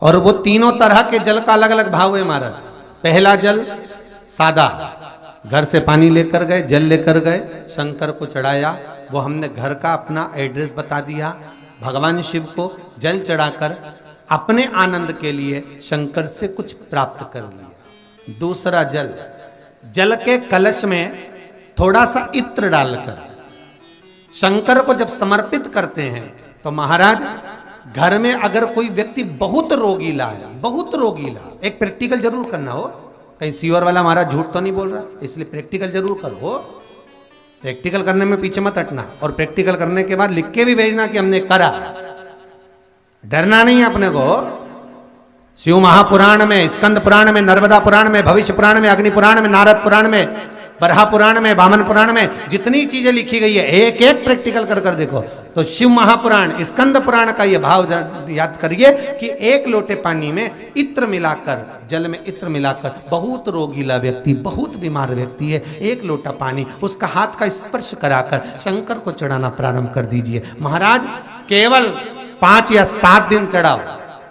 और वो तीनों तरह के जल का अलग अलग भाव है महाराज। पहला जल सादा, घर से पानी लेकर गए, जल लेकर गए, शंकर को चढ़ाया, वो हमने घर का अपना एड्रेस बता दिया, भगवान शिव को जल चढ़ाकर अपने आनंद के लिए शंकर से कुछ प्राप्त कर लिया। दूसरा जल, जल के कलश में थोड़ा सा इत्र डालकर शंकर को जब समर्पित करते हैं तो महाराज घर में अगर कोई व्यक्ति बहुत रोगीला है, बहुत रोगीला, एक प्रैक्टिकल जरूर करना हो, कहीं सीओर वाला महाराज झूठ तो नहीं बोल रहा, इसलिए प्रैक्टिकल जरूर करो। प्रैक्टिकल करने में पीछे मत हटना और प्रैक्टिकल करने के बाद लिख के भी भेजना कि हमने करा। डरना नहीं है अपने को। शिव महापुराण में, स्कंद पुराण में, नर्मदा पुराण में, भविष्य पुराण में, अग्नि पुराण में, नारद पुराण में, बरहा पुराण में, वामन पुराण में जितनी चीजें लिखी गई है एक एक प्रैक्टिकल कर कर देखो। तो शिव महापुराण, स्कंद पुराण का ये भाव याद करिए कि एक लोटे पानी में इत्र मिलाकर, जल में इत्र मिलाकर, बहुत रोगीला व्यक्ति, बहुत बीमार व्यक्ति है, एक लोटा पानी उसका हाथ का स्पर्श कराकर शंकर को चढ़ाना प्रारंभ कर दीजिए। महाराज केवल 5 या 7 दिन चढ़ाओ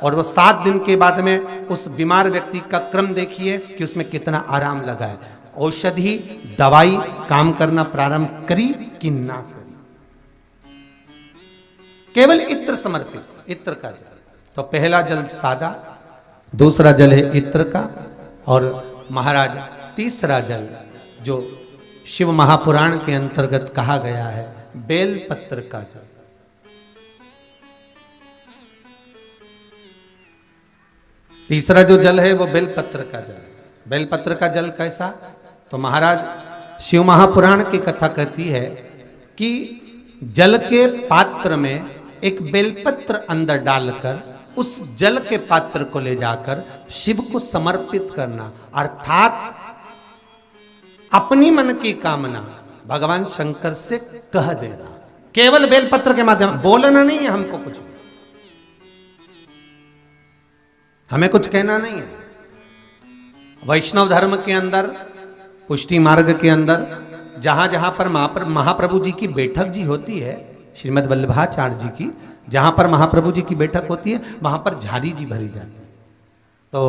और वो 7 दिन के बाद में उस बीमार व्यक्ति का क्रम देखिए कि उसमें कितना आराम लगा है। औषधि दवाई काम करना प्रारंभ करी कि ना करी। केवल इत्र समर्पित, इत्र का जल। तो पहला जल सादा, दूसरा जल है इत्र का और महाराज तीसरा जल जो शिव महापुराण के अंतर्गत कहा गया है बेलपत्र का जल। तीसरा जो जल है वो बेलपत्र का जल। बेलपत्र का जल कैसा? तो महाराज शिव महापुराण की कथा कहती है कि जल के पात्र में एक बेलपत्र अंदर डालकर उस जल के पात्र को ले जाकर शिव को समर्पित करना, अर्थात अपनी मन की कामना भगवान शंकर से कह देना। केवल बेलपत्र के माध्यम, बोलना नहीं है हमको कुछ, हमें कुछ कहना नहीं है। वैष्णव धर्म के अंदर, पुष्टि मार्ग के अंदर जहां जहां पर महाप्रभु जी की बैठक जी होती है, श्रीमद् वल्लभाचार्य जी की जहां पर महाप्रभु जी की बैठक होती है वहां पर झारी जी भरी जाती है। तो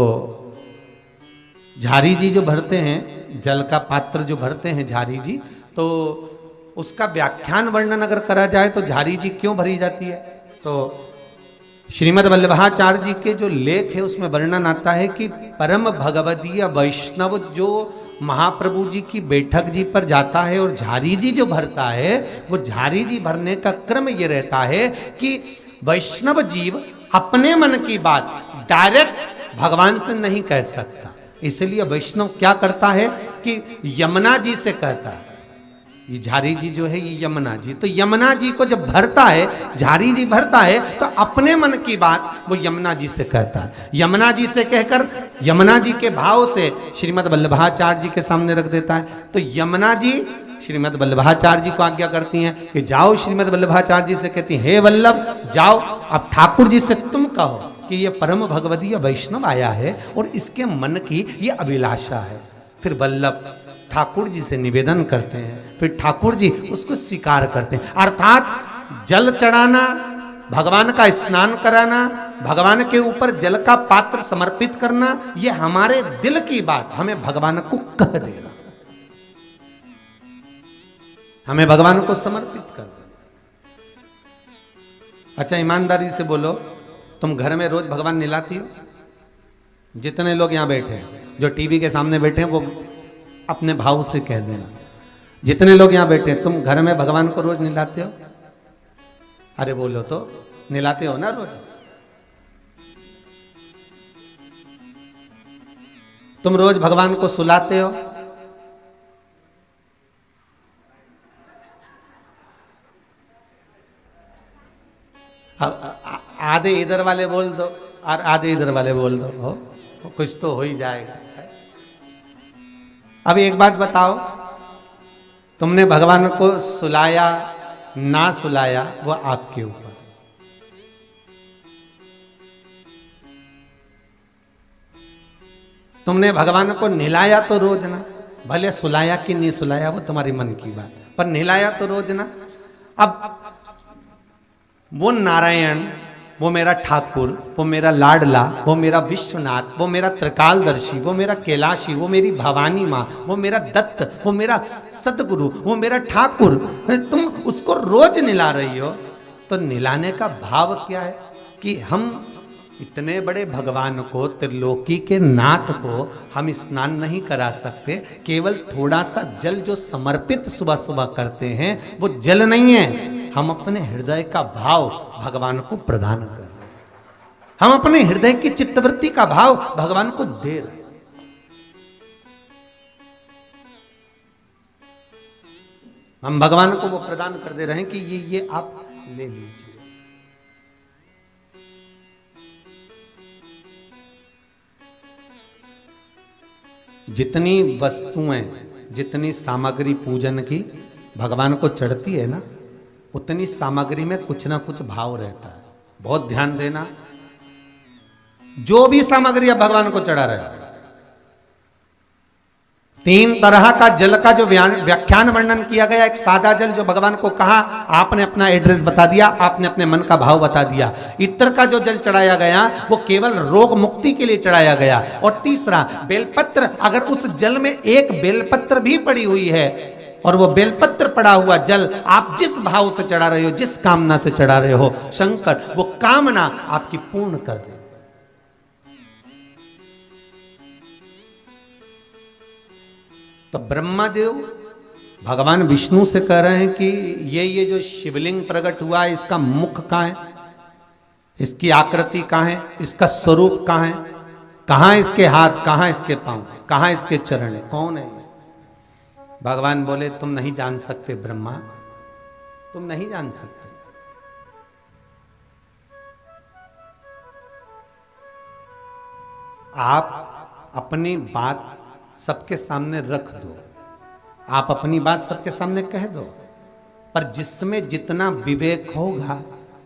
झारी जी जो भरते हैं, जल का पात्र जो भरते हैं झारी जी, तो उसका व्याख्यान वर्णन अगर करा जाए तो झारी जी क्यों भरी जाती है, तो श्रीमद् वल्लभाचार्य जी के जो लेख है उसमें वर्णन आता है कि परम भगवदीय वैष्णव जो महाप्रभु जी की बैठक जी पर जाता है और झारी जी जो भरता है, वो झारी जी भरने का क्रम ये रहता है कि वैष्णव जीव अपने मन की बात डायरेक्ट भगवान से नहीं कह सकता, इसलिए वैष्णव क्या करता है कि यमुना जी से कहता है ये झारी जी जो है ये यमुना जी, तो यमुना जी को जब भरता है, झारी जी भरता है, तो अपने मन की बात वो यमुना जी से कहता है। यमुना जी से कहकर यमुना जी के भाव से श्रीमद् वल्लभाचार्य जी के सामने रख देता है। तो यमुना जी श्रीमद् वल्लभाचार्य जी को आज्ञा करती हैं कि जाओ, श्रीमद् वल्लभाचार्य जी से कहती हैं, हे वल्लभ जाओ, अब ठाकुर जी से तुम कहो कि ये परम भगवदीय वैष्णव आया है और इसके मन की ये अभिलाषा है। फिर वल्लभ ठाकुर जी से निवेदन करते हैं, फिर ठाकुर जी उसको स्वीकार करते हैं। अर्थात जल चढ़ाना, भगवान का स्नान कराना, भगवान के ऊपर जल का पात्र समर्पित करना, ये हमारे दिल की बात हमें भगवान को कह देना, हमें भगवान को समर्पित कर देना। अच्छा ईमानदारी से बोलो, तुम घर में रोज भगवान नहलाती हो? जितने लोग यहां बैठे हैं, जो टीवी के सामने बैठे हैं, वो अपने भाव से कह देना। जितने लोग यहां बैठे हैं, तुम घर में भगवान को रोज नहलाते हो? अरे बोलो तो, नहलाते हो ना रोज? तुम रोज भगवान को सुलाते हो? आधे इधर वाले बोल दो और आधे इधर वाले बोल दो, हो कुछ तो हो ही जाएगा। अब एक बात बताओ, तुमने भगवान को सुलाया ना सुलाया वो आपके ऊपर। तुमने भगवान को नहलाया तो रोज ना, भले सुलाया कि नहीं सुलाया वो तुम्हारी मन की बात, पर नहलाया तो रोज ना। अब वो नारायण, वो मेरा ठाकुर, वो मेरा लाडला, वो मेरा विश्वनाथ, वो मेरा त्रिकालदर्शी, वो मेरा कैलाशी, वो मेरी भवानी माँ, वो मेरा दत्त, वो मेरा सतगुरु, वो मेरा ठाकुर, तुम उसको रोज निला रही हो, तो निलाने का भाव क्या है? कि हम इतने बड़े भगवान को, त्रिलोकी के नाथ को हम स्नान नहीं करा सकते? केवल थोड़ा सा जल जो समर्पित सुबह सुबह करते हैं वो जल नहीं है, हम अपने हृदय का भाव भगवान को प्रदान कर रहे हैं, हम अपने हृदय की चित्तवृत्ति का भाव भगवान को दे रहे हैं। हम भगवान को वो प्रदान कर दे रहे हैं कि ये आप ले लीजिए। जितनी वस्तुएं, जितनी सामग्री पूजन की भगवान को चढ़ती है ना, उतनी सामग्री में कुछ ना कुछ भाव रहता है। बहुत ध्यान देना, जो भी सामग्री आप भगवान को चढ़ा रहे हो, 3 तरह का जल का जो व्याख्यान वर्णन किया गया। एक सादा जल जो भगवान को कहा, आपने अपना एड्रेस बता दिया, आपने अपने मन का भाव बता दिया। इत्र का जो जल चढ़ाया गया वो केवल रोग मुक्ति के लिए चढ़ाया गया। और तीसरा बेलपत्र, अगर उस जल में एक बेलपत्र भी पड़ी हुई है और वो बेलपत्र पड़ा हुआ जल आप जिस भाव से चढ़ा रहे हो, जिस कामना से चढ़ा रहे हो, शंकर वो कामना आपकी पूर्ण कर दे। तो ब्रह्मा देव भगवान विष्णु से कह रहे हैं कि ये जो शिवलिंग प्रकट हुआ है, इसका मुख कहाँ है, इसकी आकृति कहाँ है, इसका स्वरूप कहाँ है, कहाँ इसके हाथ, कहाँ इसके पांव, कहाँ इसके चरण है, कौन है? भगवान बोले तुम नहीं जान सकते ब्रह्मा, तुम नहीं जान सकते। आप अपनी बात सबके सामने रख दो, आप अपनी बात सबके सामने कह दो, पर जिसमें जितना विवेक होगा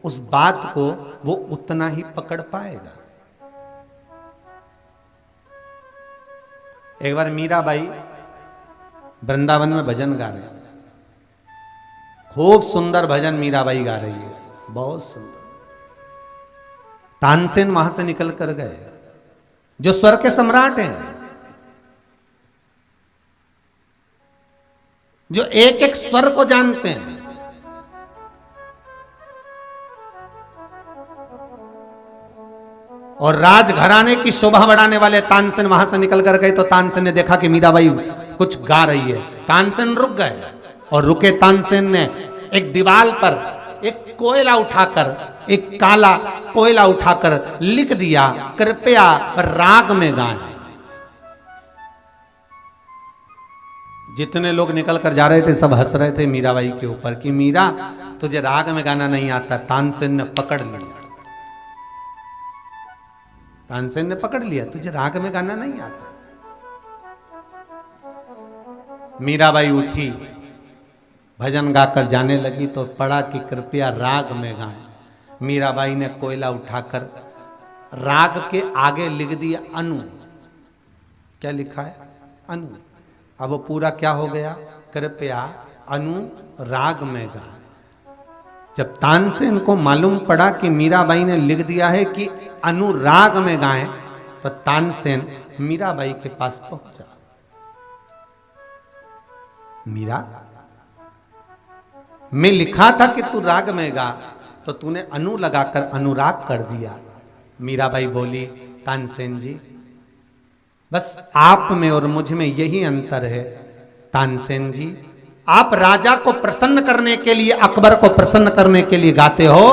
उस बात को वो उतना ही पकड़ पाएगा। एक बार मीराबाई वृंदावन में भजन गा रहे हैं, खूब सुंदर भजन मीराबाई गा रही है, बहुत सुंदर। तानसेन वहां से निकल कर गए, जो स्वर के सम्राट हैं, जो एक एक स्वर को जानते हैं, और राजघराने की शोभा बढ़ाने वाले तानसेन वहां से निकल कर गए। तो तानसेन ने देखा कि मीराबाई कुछ गा रही है, तानसेन रुक गए, और रुके तानसेन ने एक दीवार पर एक कोयला उठाकर, एक काला कोयला उठाकर लिख दिया, कृपया राग में गाएं। जितने लोग निकल कर जा रहे थे सब हंस रहे थे मीराबाई के ऊपर कि मीरा तुझे राग में गाना नहीं आता। तानसेन ने पकड़ लिया, तानसेन ने पकड़ लिया, तुझे राग में गाना नहीं आता। मीराबाई उठी, भजन गाकर जाने लगी तो पड़ा कि कृपया राग में गाएं। मीराबाई ने कोयला उठाकर राग के आगे लिख दिया अनु। क्या लिखा है? अनु। अब वो पूरा क्या हो गया? कृपया अनु राग में गाएं। जब तानसेन को मालूम पड़ा कि मीराबाई ने लिख दिया है कि अनुराग में गाएं, तो तानसेन मीराबाई के पास पहुंचा। मीरा, मैं लिखा था कि तू राग में गा, तो तूने अनु लगाकर अनुराग कर दिया। मीराबाई बोली, तानसेन जी बस आप में और मुझ में यही अंतर है। तानसेन जी, आप राजा को प्रसन्न करने के लिए, अकबर को प्रसन्न करने के लिए गाते हो,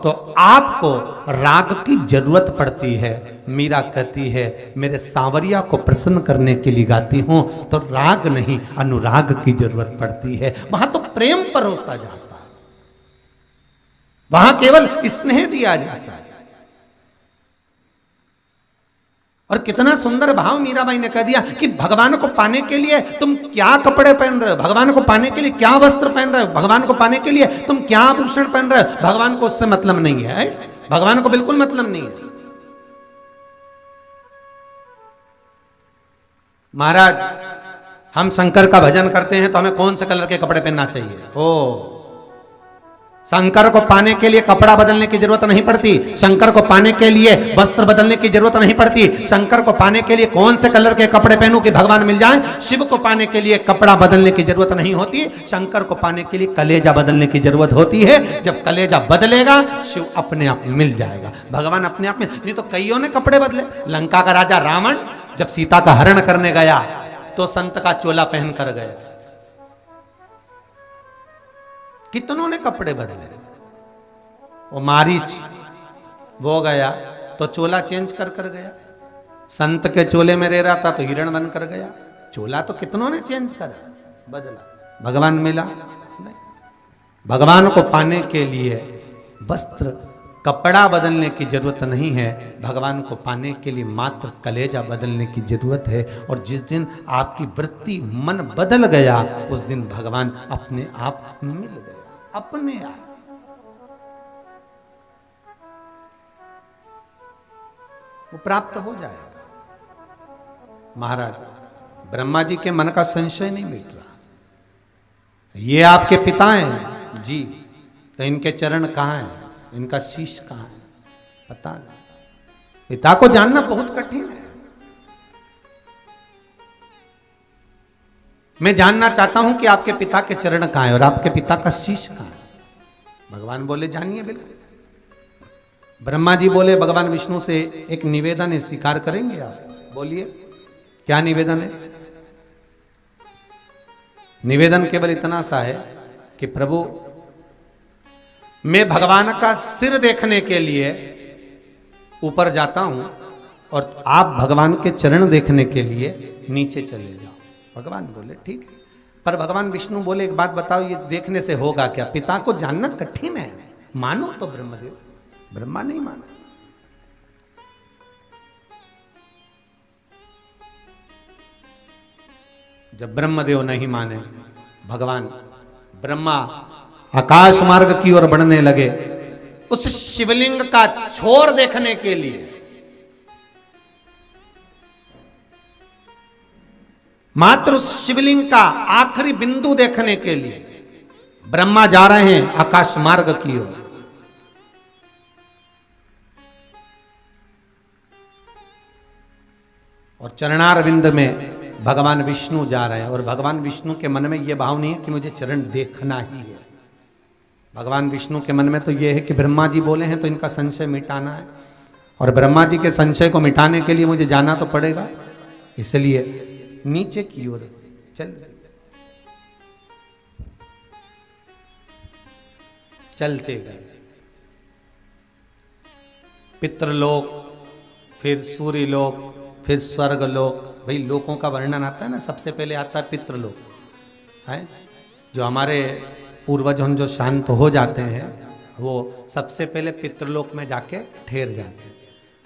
तो आपको राग की जरूरत पड़ती है। मीरा कहती है मेरे सांवरिया को प्रसन्न करने के लिए गाती हूं, तो राग नहीं अनुराग की जरूरत पड़ती है। वहां तो प्रेम परोसा जाता है, वहां केवल स्नेह दिया जाता है। और कितना सुंदर भाव मीराबाई ने कह दिया कि भगवान को पाने के लिए तुम क्या कपड़े पहन रहे हो, भगवान को पाने के लिए क्या वस्त्र पहन रहे हो, भगवान को पाने के लिए तुम क्या आभूषण पहन रहे हो, भगवान को उससे मतलब नहीं है। भगवान को बिल्कुल मतलब नहीं है। महाराज, हम शंकर का भजन करते हैं तो हमें कौन से कलर के कपड़े पहनना चाहिए? ओ, शंकर को पाने के लिए कपड़ा बदलने की जरूरत नहीं पड़ती, शंकर को पाने के लिए वस्त्र बदलने की जरूरत नहीं पड़ती। शंकर को पाने के लिए कौन से कलर के कपड़े पहनूं कि भगवान मिल जाए? शिव को पाने के लिए कपड़ा बदलने की जरूरत नहीं होती, शंकर को पाने के लिए कलेजा बदलने की जरूरत होती है। जब कलेजा बदलेगा शिव अपने आप मिल जाएगा, भगवान अपने आप में। नहीं तो कईयों ने कपड़े बदले। लंका का राजा रावण जब सीता का हरण करने गया तो संत का चोला पहन कर गया। कितनों ने कपड़े बदले। वो मारीच वो गया तो चोला चेंज कर कर गया। संत के चोले में रह रहा था तो हिरण बन कर गया। चोला तो कितनों ने चेंज करा, बदला। भगवान मिला नहीं। भगवान को पाने के लिए वस्त्र कपड़ा बदलने की जरूरत नहीं है, भगवान को पाने के लिए मात्र कलेजा बदलने की जरूरत है। और जिस दिन आपकी वृत्ति मन बदल गया उस दिन भगवान अपने आप मिल गया, अपने आप। वो प्राप्त हो जाएगा। महाराज, ब्रह्मा जी के मन का संशय नहीं मिट रहा। ये आपके पिता हैं जी, तो इनके चरण कहाँ हैं, इनका शीश कहाँ है? पता नहीं। पिता को जानना बहुत कठिन है। मैं जानना चाहता हूं कि आपके पिता के चरण कहाँ है और आपके पिता का शीश कहाँ है। भगवान बोले जानिए बिल्कुल। ब्रह्मा जी बोले भगवान विष्णु से एक निवेदन है, स्वीकार करेंगे आप? बोलिए क्या निवेदन है? निवेदन केवल इतना सा है कि प्रभु, मैं भगवान का सिर देखने के लिए ऊपर जाता हूं और आप भगवान के चरण देखने के लिए नीचे चले जाओ। भगवान बोले ठीक है। पर भगवान विष्णु बोले एक बात बताओ, ये देखने से होगा क्या? पिता को जानना कठिन है, मानो तो ब्रह्मदेव। ब्रह्मा नहीं माना। जब ब्रह्मदेव नहीं माने, भगवान ब्रह्मा आकाश मार्ग की ओर बढ़ने लगे उस शिवलिंग का छोर देखने के लिए। मात्र उस शिवलिंग का आखिरी बिंदु देखने के लिए ब्रह्मा जा रहे हैं आकाश मार्ग की ओर। और चरणारविंद में भगवान विष्णु जा रहे हैं और भगवान विष्णु के मन में यह भाव नहीं है कि मुझे चरण देखना ही है। भगवान विष्णु के मन में तो यह है कि ब्रह्मा जी बोले हैं तो इनका संशय मिटाना है, और ब्रह्मा जी के संशय को मिटाने के लिए मुझे जाना तो पड़ेगा। इसलिए नीचे की ओर चलते गए। पितृलोक, फिर सूर्यलोक, फिर स्वर्गलोक, भाई लोकों का वर्णन आता है ना, सबसे पहले आता है पितृलोक है। जो हमारे पूर्वज हम जो शांत हो जाते हैं वो सबसे पहले पितृलोक में जाके ठहर जाते हैं।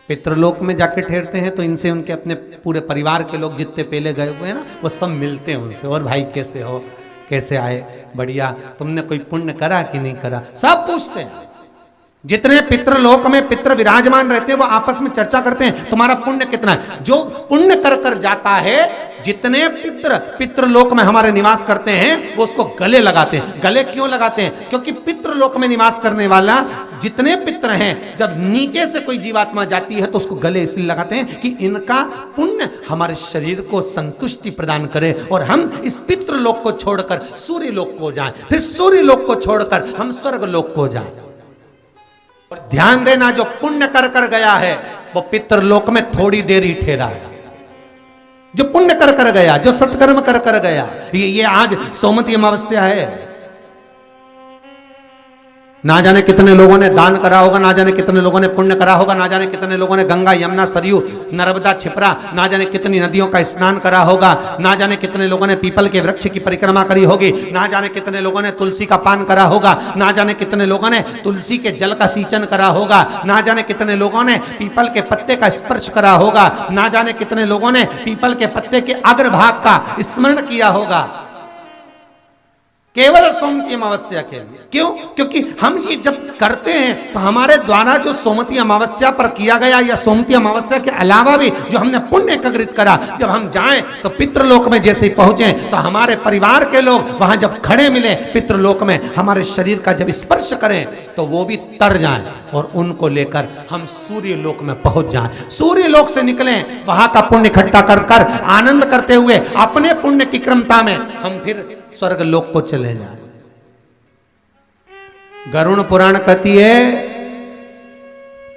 पितृलोक में जाके ठहरते हैं तो इनसे उनके अपने पूरे परिवार के लोग जितने पहले गए हुए हैं ना वो सब मिलते हैं उनसे, और भाई कैसे हो, कैसे आए, बढ़िया, तुमने कोई पुण्य करा कि नहीं करा, सब पूछते हैं। जितने पितृलोक में पितृ विराजमान रहते हैं वो आपस में चर्चा करते हैं तुम्हारा पुण्य कितना है। जो पुण्य कर कर जाता है, जितने पितृलोक में हमारे निवास करते हैं वो उसको गले लगाते हैं। गले क्यों लगाते हैं? क्योंकि पितृलोक में निवास करने वाला जितने पितृ हैं, जब नीचे से कोई जीवात्मा जाती है तो उसको गले इसलिए लगाते हैं कि इनका पुण्य हमारे शरीर को संतुष्टि प्रदान करे और हम इस पितृलोक को छोड़कर सूर्य लोक को जाएं, फिर सूर्य लोक को छोड़कर हम स्वर्ग लोक को जाएं। और ध्यान देना, जो पुण्य कर कर गया है वो पितृलोक में थोड़ी देर ही ठहरा है। जो पुण्य कर कर गया, जो सत्कर्म कर कर गया, ये आज सोमवती अमावस्या है, ना जाने कितने लोगों ने दान करा होगा, ना जाने कितने लोगों ने पुण्य करा होगा, ना जाने कितने लोगों ने गंगा यमुना सरयू नर्मदा छिपरा ना जाने कितनी नदियों का स्नान करा होगा, ना जाने कितने लोगों ने पीपल के वृक्ष की परिक्रमा करी होगी, ना जाने कितने लोगों ने तुलसी का पान करा होगा, ना जाने कितने लोगों ने तुलसी के जल का सींचन करा होगा, ना जाने कितने लोगों ने पीपल के पत्ते का स्पर्श करा होगा, ना जाने कितने लोगों ने पीपल के पत्ते के अग्रभाग का स्मरण किया होगा, केवल सोमवती अमावस्या के लिए। क्यों? क्योंकि हम ये जब करते हैं तो हमारे द्वारा जो सोमवती अमावस्या पर किया गया या सोमवती अमावस्या के अलावा भी जो हमने पुण्य एकत्रित करा, जब हम जाएं तो पितृलोक में जैसे ही पहुंचे तो हमारे परिवार के लोग वहां जब खड़े मिले पितृलोक में, हमारे शरीर का जब स्पर्श करें तो वो भी तर जाएं और उनको लेकर हम सूर्य लोक में पहुंच जाएं। सूर्य लोक से निकलें, वहां का पुण्य इकट्ठा कर कर आनंद करते हुए अपने पुण्य की क्रमता में हम फिर स्वर्ग लोक को चले जाएं। गरुड़ पुराण कहती है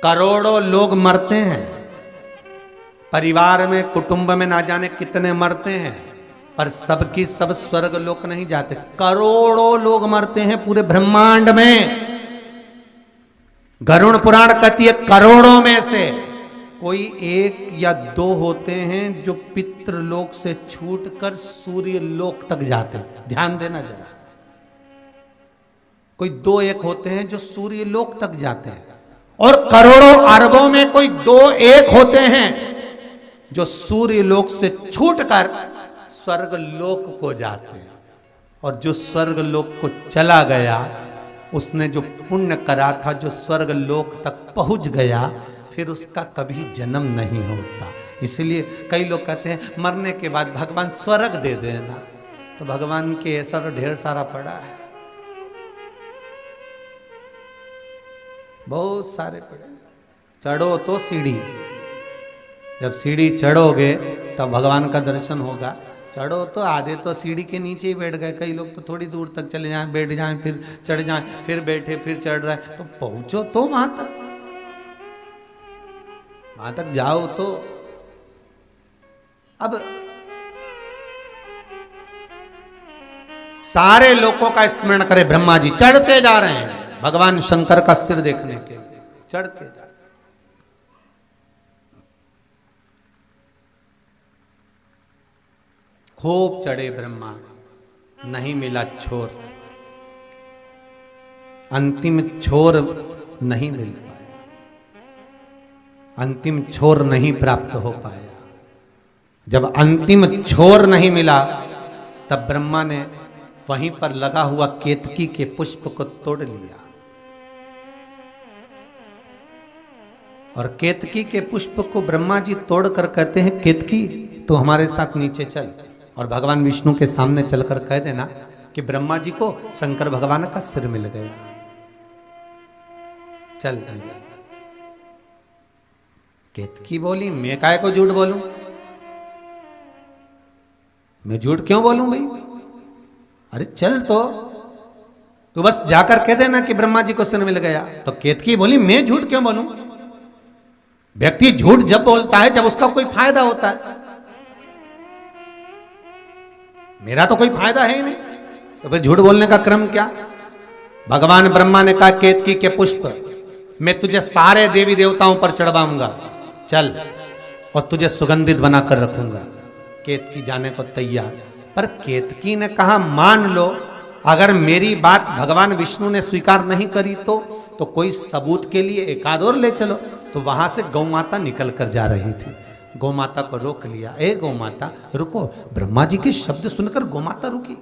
करोड़ों लोग मरते हैं परिवार में, कुटुंब में, ना जाने कितने मरते हैं, पर सबकी सब स्वर्ग लोक नहीं जाते। करोड़ों लोग मरते हैं पूरे ब्रह्मांड में। गरुड़ पुराण कहती है करोड़ों में से कोई एक या दो होते हैं जो पितृलोक से छूटकर सूर्य लोक तक जाते हैं। ध्यान देना जरा, कोई दो एक होते हैं जो सूर्य लोक तक जाते हैं, और करोड़ों अरबों में कोई दो एक होते हैं जो सूर्य लोक से छूटकर स्वर्ग लोक को जाते हैं। और जो स्वर्ग लोक को चला गया उसने जो पुण्य करा था, जो स्वर्ग लोक तक पहुंच गया, फिर उसका कभी जन्म नहीं होता। इसलिए कई लोग कहते हैं मरने के बाद भगवान स्वर्ग दे देना, तो भगवान के ऐसा तो ढेर सारा पड़ा है, बहुत सारे पड़े। चढ़ो तो सीढ़ी, जब सीढ़ी चढ़ोगे तब भगवान का दर्शन होगा। चढ़ो तो आधे तो सीढ़ी के नीचे ही बैठ गए, कई लोग तो थोड़ी दूर तक चले जाएं, बैठ जाएं, फिर चढ़ जाएं, फिर बैठे, फिर चढ़ रहे, तो पहुंचो तो वहां तक जाओ। तो अब सारे लोगों का स्मरण करे, ब्रह्मा जी चढ़ते जा रहे हैं भगवान शंकर का सिर देखने के लिए, चढ़ते जा। खूब चढ़े ब्रह्मा, नहीं मिला छोर, अंतिम छोर नहीं मिल पाया, अंतिम छोर नहीं प्राप्त हो पाया। जब अंतिम छोर नहीं मिला तब ब्रह्मा ने वहीं पर लगा हुआ केतकी के पुष्प को तोड़ लिया, और केतकी के पुष्प को ब्रह्मा जी तोड़कर कहते हैं केतकी तो हमारे साथ नीचे चल, और भगवान विष्णु के सामने चलकर कह देना कि ब्रह्मा जी को शंकर भगवान का सिर मिल गया, चल मेरे साथ। केतकी बोली मैं काहे को झूठ बोलूं, मैं झूठ क्यों बोलूं भाई, अरे चल तू बस जाकर कह देना कि ब्रह्मा जी को सिर मिल गया। तो केतकी बोली मैं झूठ क्यों बोलूं, व्यक्ति झूठ जब बोलता है जब उसका कोई फायदा होता है, मेरा तो कोई फायदा है ही नहीं, तो फिर झूठ बोलने का क्रम क्या। भगवान ब्रह्मा ने कहा केतकी के पुष्प मैं तुझे सारे देवी देवताओं पर चढ़वाऊंगा, चल, और तुझे सुगंधित बनाकर रखूंगा। केतकी जाने को तैयार। पर केतकी ने कहा मान लो अगर मेरी बात भगवान विष्णु ने स्वीकार नहीं करी तो कोई सबूत के लिए एक आध और ले चलो। तो वहां से गौ माता निकल कर जा रही थी। गौ माता को रोक लिया, ए गौ माता रुको। ब्रह्मा जी के शब्द सुनकर गौ माता रुकी।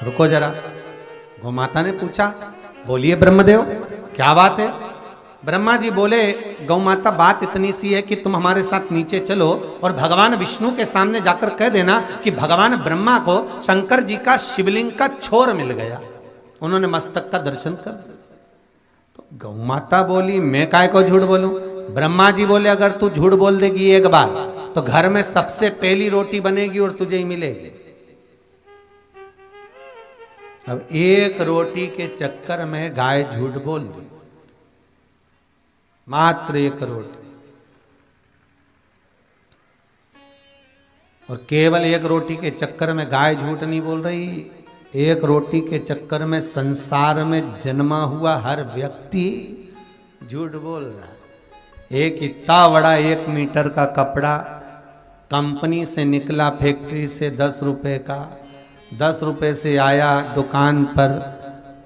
रुको जरा। गौ माता ने पूछा, बोलिए ब्रह्मदेव क्या बात है। ब्रह्मा जी बोले, गौ माता बात इतनी सी है कि तुम हमारे साथ नीचे चलो और भगवान विष्णु के सामने जाकर कह देना कि भगवान ब्रह्मा को शंकर जी का शिवलिंग का छोर मिल गया, उन्होंने मस्तक का दर्शन कर दिया। तो गौ माता बोली, मैं काय को झूठ बोलूं। ब्रह्मा जी बोले, अगर तू झूठ बोल देगी एक बार तो घर में सबसे पहली रोटी बनेगी और तुझे ही मिलेगी। अब एक रोटी के चक्कर में गाय झूठ बोल दी, मात्र एक रोटी। और केवल एक रोटी के चक्कर में गाय झूठ नहीं बोल रही, एक रोटी के चक्कर में संसार में जन्मा हुआ हर व्यक्ति झूठ बोल रहा है। एक इतना बड़ा 1 मीटर का कपड़ा कंपनी से निकला, फैक्ट्री से 10 रुपए का, 10 रुपए से आया दुकान पर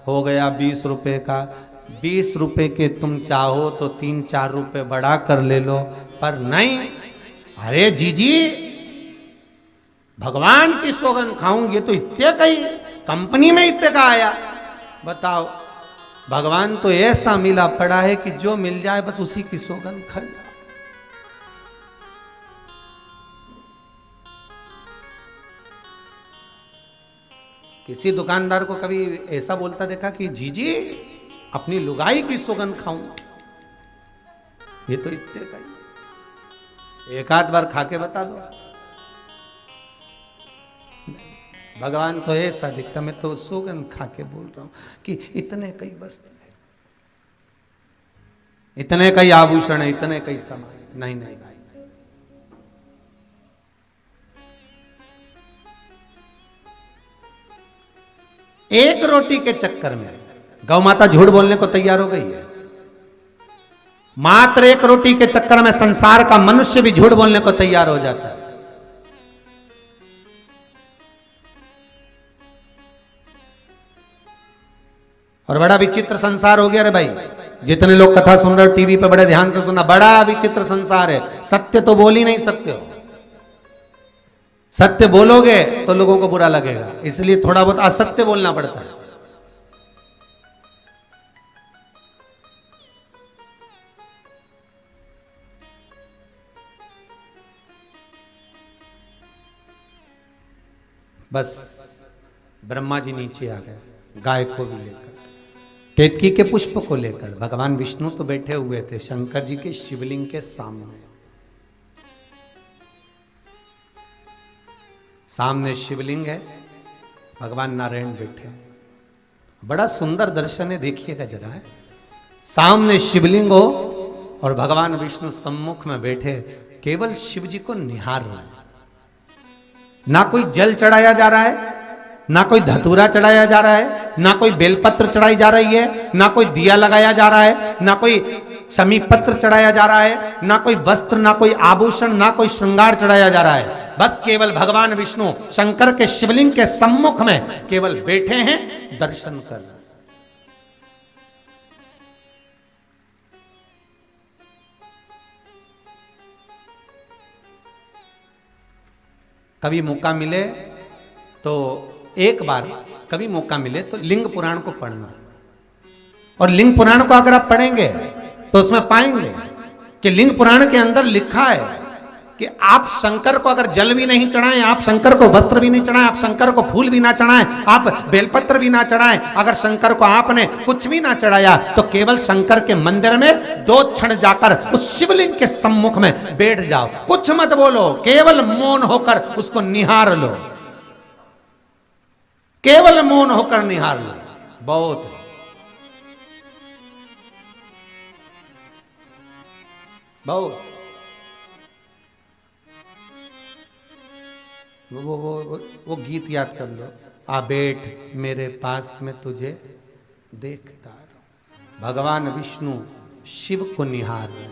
हो गया 20 रुपए का। 20 रुपए के तुम चाहो तो 3-4 रुपए बढ़ा कर ले लो, पर नहीं। अरे जीजी भगवान की सौगंध खाऊं, ये तो इतने का ही कंपनी में इतने का आया। बताओ, भगवान तो ऐसा मिला पड़ा है कि जो मिल जाए बस उसी की सौगंध खा जाओ। किसी दुकानदार को कभी ऐसा बोलता देखा कि जीजी अपनी लुगाई की सौगंध खाऊं, ये तो इतने का ही। एक आध बार खा के बता दो। भगवान तो ऐसा दिखता, मैं तो सौगंध खा के बोल रहा हूं कि इतने कई वस्त्र है, इतने कई आभूषण है, इतने कई सामान। नहीं नहीं भाई, एक रोटी के चक्कर में गौ माता झूठ बोलने को तैयार हो गई है। मात्र एक रोटी के चक्कर में संसार का मनुष्य भी झूठ बोलने को तैयार हो जाता है। और बड़ा विचित्र संसार हो गया रे भाई। जितने लोग कथा सुन रहे हो टीवी पे बड़े ध्यान से सुनना, बड़ा विचित्र संसार है। सत्य तो बोल ही नहीं सकते हो, सत्य बोलोगे तो लोगों को बुरा लगेगा, इसलिए थोड़ा बहुत असत्य बोलना पड़ता है। बस ब्रह्मा जी नीचे आ गए, गाय को भी लेकर, केतकी के पुष्प को लेकर। भगवान विष्णु तो बैठे हुए थे शंकर जी के शिवलिंग के सामने। सामने शिवलिंग है, भगवान नारायण बैठे। बड़ा सुंदर दर्शन है, देखिएगा जरा है। सामने शिवलिंग हो और भगवान विष्णु सम्मुख में बैठे, केवल शिव जी को निहार रहे हैं। ना कोई जल चढ़ाया जा रहा है, ना कोई धतूरा चढ़ाया जा रहा है, ना कोई बेलपत्र चढ़ाई जा रही है, ना कोई दिया लगाया जा रहा है, ना कोई समीप पत्र चढ़ाया जा रहा है, ना कोई वस्त्र, ना कोई आभूषण, ना कोई श्रृंगार चढ़ाया जा रहा है। बस केवल भगवान विष्णु शंकर के शिवलिंग के सम्मुख में केवल बैठे हैं, दर्शन कर रहे हैं। कभी मौका मिले तो एक बार, कभी मौका मिले तो लिंग पुराण को पढ़ना। और लिंग पुराण को अगर आप पढ़ेंगे तो उसमें पाएंगे कि लिंग पुराण के अंदर लिखा है कि आप शंकर को अगर जल भी नहीं चढ़ाएं, आप शंकर को वस्त्र भी नहीं चढ़ाएं, आप शंकर को फूल भी ना चढ़ाएं, आप बेलपत्र भी ना चढ़ाएं, अगर शंकर को आपने कुछ भी ना चढ़ाया तो केवल शंकर के मंदिर में 2 क्षण जाकर उस शिवलिंग के सम्मुख में बैठ जाओ। कुछ मत बोलो, केवल मौन होकर उसको निहार लो, केवल मौन होकर निहार लो। बहुत बहुत वो गीत याद कर लो, आ बैठ मेरे पास में तुझे देखता रहूं। भगवान विष्णु शिव को निहार रहे।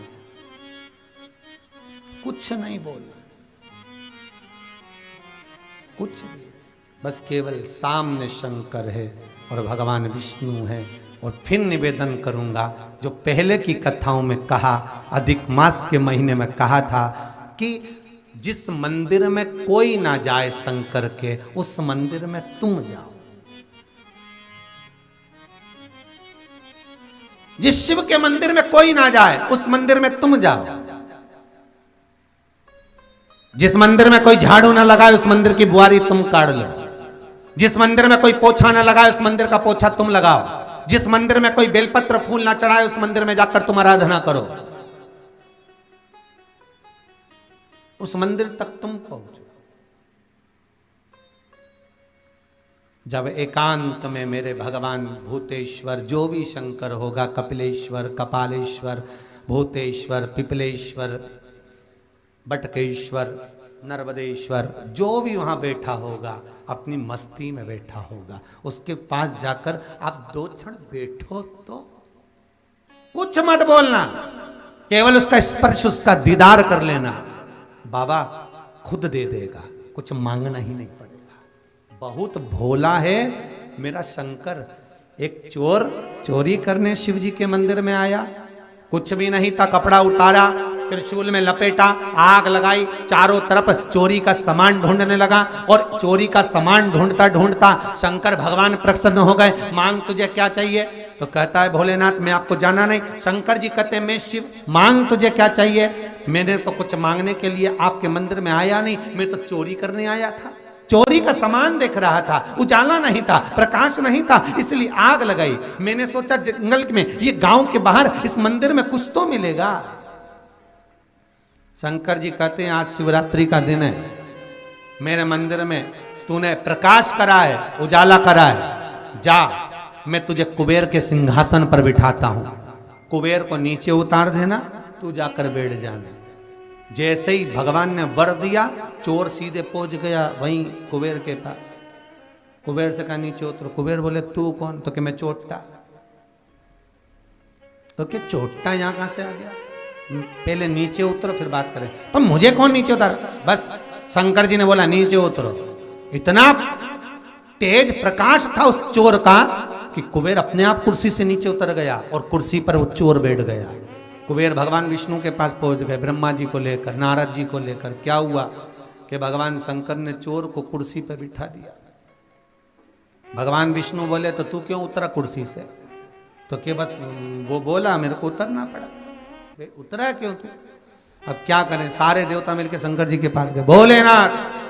कुछ नहीं बोलना, कुछ नहीं, बस केवल सामने शंकर है और भगवान विष्णु है। और फिर निवेदन करूंगा, जो पहले की कथाओं में कहा, अधिक मास के महीने में कहा था कि जिस मंदिर में कोई ना जाए शंकर के, उस मंदिर में तुम जाओ। जिस शिव के मंदिर में कोई ना जाए, उस मंदिर में तुम जाओ। जिस मंदिर में कोई झाड़ू ना लगाए, उस मंदिर की बुआरी तुम काट लो। जिस मंदिर में कोई पोछा ना लगाए, उस मंदिर का पोछा तुम लगाओ। जिस मंदिर में कोई बेलपत्र फूल ना चढ़ाए, उस मंदिर में जाकर तुम आराधना करो। उस मंदिर तक तुम पहुंचो। जब एकांत में मेरे भगवान भूतेश्वर, जो भी शंकर होगा, कपिलेश्वर, कपालेश्वर, भूतेश्वर, पिपलेश्वर, बटकेश्वर, नर्मदेश्वर, जो भी वहां बैठा होगा, अपनी मस्ती में बैठा होगा, उसके पास जाकर आप 2 क्षण बैठो तो कुछ मत बोलना, केवल उसका स्पर्श, उसका दीदार कर लेना। बाबा खुद दे देगा, कुछ मांगना ही नहीं पड़ेगा। बहुत भोला है मेरा शंकर। एक चोर चोरी करने शिव जी के मंदिर में आया, कुछ भी नहीं था, कपड़ा उतारा, त्रिशूल में लपेटा, आग लगाई, चारों तरफ चोरी का सामान ढूंढने लगा। और चोरी का सामान ढूंढता ढूंढता शंकर भगवान प्रसन्न हो गए। मांग तुझे क्या चाहिए? तो कहता है भोलेनाथ मैं आपको जाना नहीं। शंकर जी कहते मैं शिव, मांग तुझे क्या चाहिए? मैंने तो कुछ मांगने के लिए आपके मंदिर में आया नहीं, मैं तो चोरी करने आया था। चोरी का सामान देख रहा था, उजाला नहीं था, प्रकाश नहीं था, इसलिए आग लगाई। मैंने सोचा जंगल में, ये गांव के बाहर इस मंदिर में कुछ तो मिलेगा। शंकर जी कहते हैं आज शिवरात्रि का दिन है, मेरे मंदिर में तूने प्रकाश करा है, उजाला करा है, जा मैं तुझे कुबेर के सिंहासन पर बिठाता हूं। कुबेर को नीचे उतार देना, तू जाकर बैठ जाना। जैसे ही भगवान ने वर दिया, चोर सीधे पहुंच गया वहीं कुबेर के पास। कुबेर से कहा नीचे उतरो। कुबेर बोले तू कौन? तो कि मैं चोट्टा। तो कि चोट्टा यहां कहां से आ गया? पहले नीचे उतरो फिर बात करें। तो मुझे कौन नीचे उतार? बस शंकर जी ने बोला नीचे उतरो। इतना तेज प्रकाश था उस चोर का कि कुबेर अपने आप कुर्सी से नीचे उतर गया और कुर्सी पर वो चोर बैठ गया। कुबेर भगवान विष्णु के पास पहुंच गए, ब्रह्मा जी को लेकर, नारद जी को लेकर। क्या हुआ कि भगवान शंकर ने चोर को कुर्सी पर बिठा दिया। भगवान विष्णु बोले तो तू क्यों उतरा कुर्सी से? तो कि बस वो बोला मेरे को उतरना पड़ा। उतरा क्यों तू? अब क्या करें, सारे देवता मिलकर शंकर जी के पास गए। भोलेनाथ,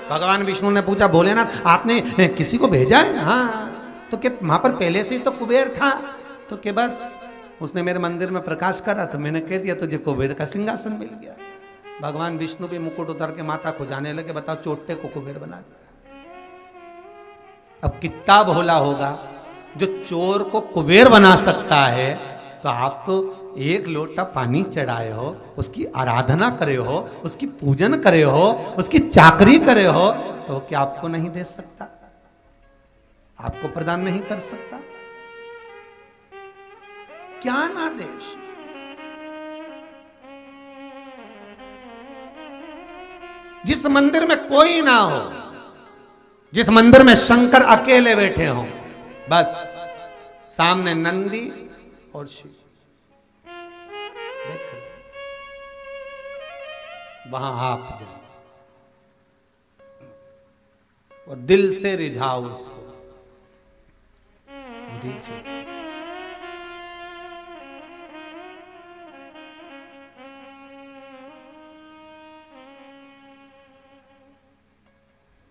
भगवान विष्णु ने पूछा भोलेनाथ आपने किसी को भेजा है? हाँ। तो कि वहां पर पहले से ही तो कुबेर था। तो कि बस उसने मेरे मंदिर में प्रकाश करा तो मैंने कह दिया तुझे कुबेर का सिंहासन मिल गया। भगवान विष्णु भी मुकुट उतार के माता को जाने लगे। बताओ चोट्टे को कुबेर बना दिया। अब कितना भोला होगा जो चोर को कुबेर बना सकता है। तो आप तो एक लोटा पानी चढ़ाए हो, उसकी आराधना करे हो, उसकी पूजन करे हो, उसकी चाकरी करे हो, तो क्या आपको नहीं दे सकता? आपको प्रदान नहीं कर सकता? क्या ना देश। जिस मंदिर में कोई ना हो, जिस मंदिर में शंकर अकेले बैठे हो, बस सामने नंदी और शिव, देख वहां आप जाओ और दिल से रिझाओ उसको।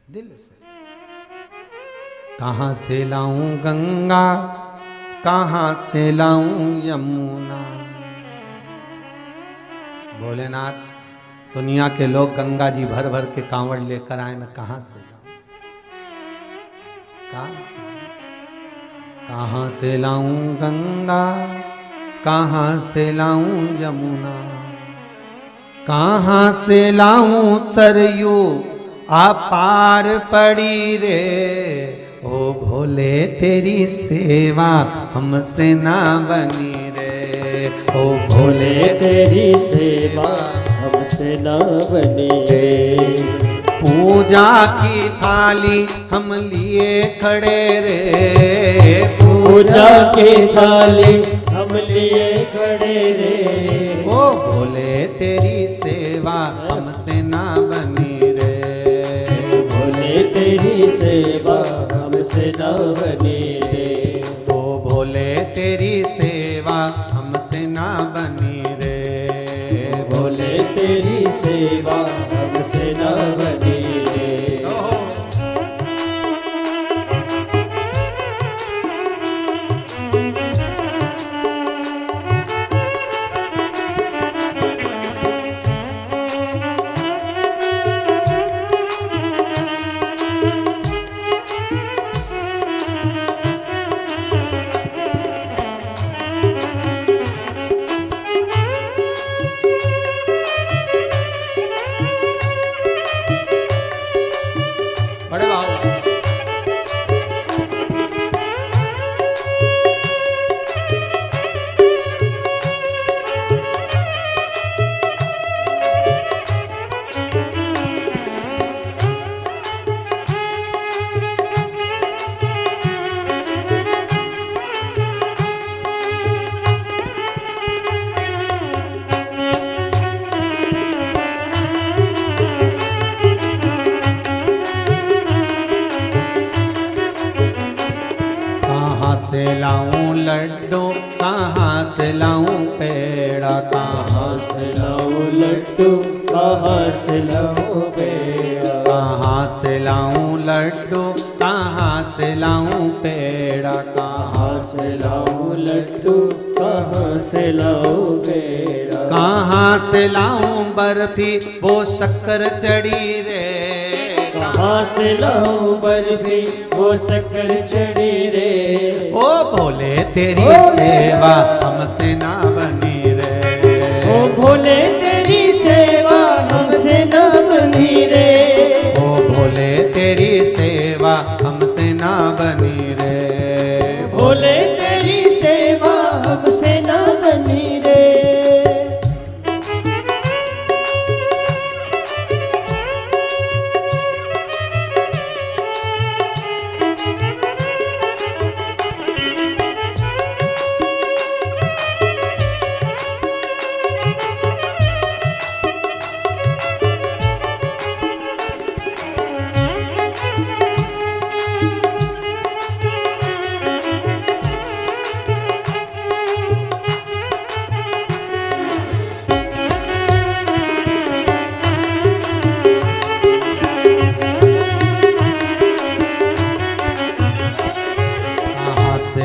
दिल से। कहां से लाऊं गंगा, कहां से लाऊं यमुना। भोलेनाथ दुनिया के लोग गंगा जी भर भर के कांवड़ लेकर आए, मैं कहां से लाऊं? कहां से लाऊं गंगा, कहां से लाऊं यमुना, कहां से लाऊं सरयू अपार पड़ी रे। ओ भोले तेरी सेवा हमसे ना बनी रे। ओ भोले तेरी सेवा हमसे हमसे न बनी रे। पूजा की थाली हम लिए खड़े रे, पूजा की थाली हम लिए खड़े रे। ओ भोले तेरी सेवा हमसे ना बनी रे, भोले तेरी सेवा हमसे न बनी रे। ओ भोले तेरी सेवा हमसे ना बनी रे, भोले तेरी सेवा हमसे न बनी रे। बड़े बाबू से लाऊं लड्डू, कहाँ से लाऊं पेड़ा, कहाँ से लाऊं लड्डू, कहाँ से लाऊं पेड़ा। कहाँ से लाऊं लड्डू, कहाँ से लाऊं पेड़ा, कहाँ से लाऊं लड्डू, कहाँ से लाऊं पेड़ा। कहाँ से लाऊं बर्फी वो शक्कर चढ़ी रे, कहाँ से लाऊं बर्फी वो शक्कर चढ़ी रे। ओ भोले तेरी सेवा हमसे ना बनी रे, ओ भोले तेरी सेवा हमसे न बनी रे। ओ भोले तेरी सेवा हमसे ना बनी रे, भोले तेरी सेवा हमसे न बनी रे।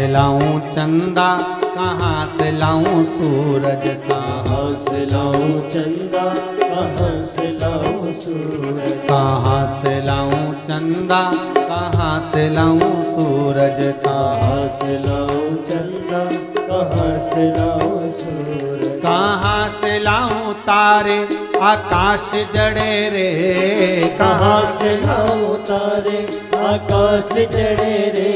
लाऊं चंदा, कहाँ से लाऊं सूरज, कहाँ से लाऊं चंदा, कहाँ से लाऊं सूरज। कहाँ से लाऊं चंदा, कहाँ से लाऊं सूरज, कहाँ से लाऊं चंदा, कहाँ से लाऊं सूरज। कहाँ से लाऊं तारे आकाश जड़े रे, कहाँ से लाऊं तारे आकाश जड़े रे।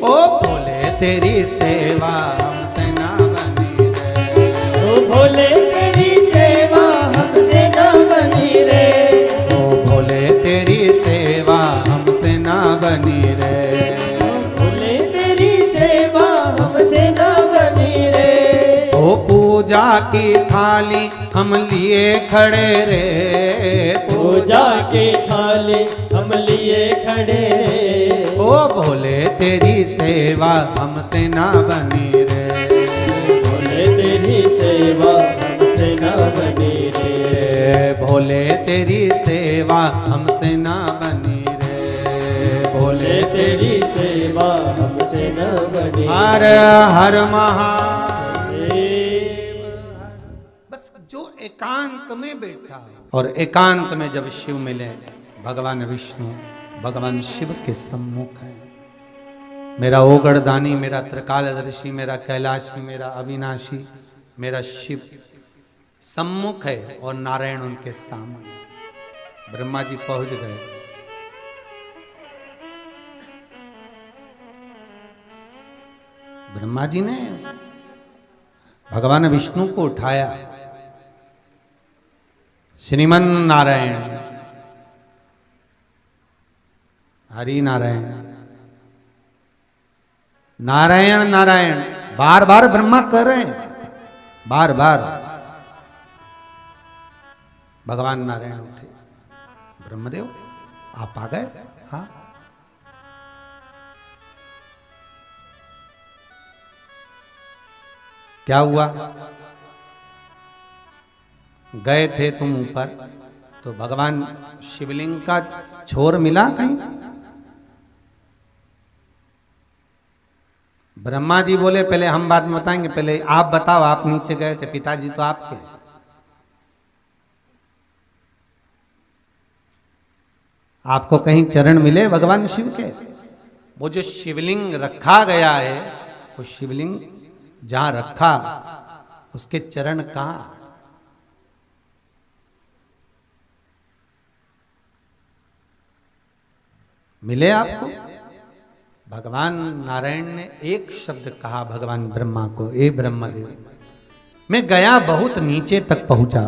ओ भोले तेरी सेवा हमसे ना बनी रे, ओ भोले तेरी सेवा हमसे न बनी रे। ओ भोले तेरी सेवा हमसे ना बनी रे, भोले तेरी सेवा हमसे न बनी रे। ओ पूजा की थाली हम लिए खड़े रे, पूजा की थाली हम लिए खड़े रे। ओ भोले तेरी सेवा हमसे ना बनी रे, भोले तेरी सेवा हमसे न बनी रे। भोले तेरी सेवा हमसे ना बनी रे, भोले तेरी सेवा हमसे न बनी। हर हर महादेव। बस जो एकांत में बैठा और एकांत में जब शिव मिले, भगवान विष्णु भगवान शिव के सम्मुख है। मेरा ओगड़दानी, मेरा त्रिकालदर्शी, मेरा कैलाशी, मेरा अविनाशी, मेरा शिव सम्मुख है और नारायण उनके सामने। ब्रह्मा जी पहुंच गए। ब्रह्मा जी ने भगवान विष्णु को उठाया, श्रीमन नारायण, हरि नारायण, नारायण नारायण, बार बार ब्रह्मा कर रहे हैं, बार बार। भगवान नारायण उठे, ब्रह्मदेव आप आ गए? हाँ। क्या हुआ? गए थे तुम ऊपर तो भगवान शिवलिंग का छोर मिला कहीं? ब्रह्मा जी बोले पहले हम बाद में बताएंगे, पहले आप बताओ, आप नीचे गए थे, पिताजी तो आपके। आपको कहीं चरण मिले भगवान शिव के? वो जो शिवलिंग रखा गया है, वो शिवलिंग जहां रखा उसके चरण कहां? मिले आपको? भगवान नारायण ने एक शब्द कहा भगवान ब्रह्मा को, ए ब्रह्मदेव, मैं गया बहुत नीचे तक पहुंचा,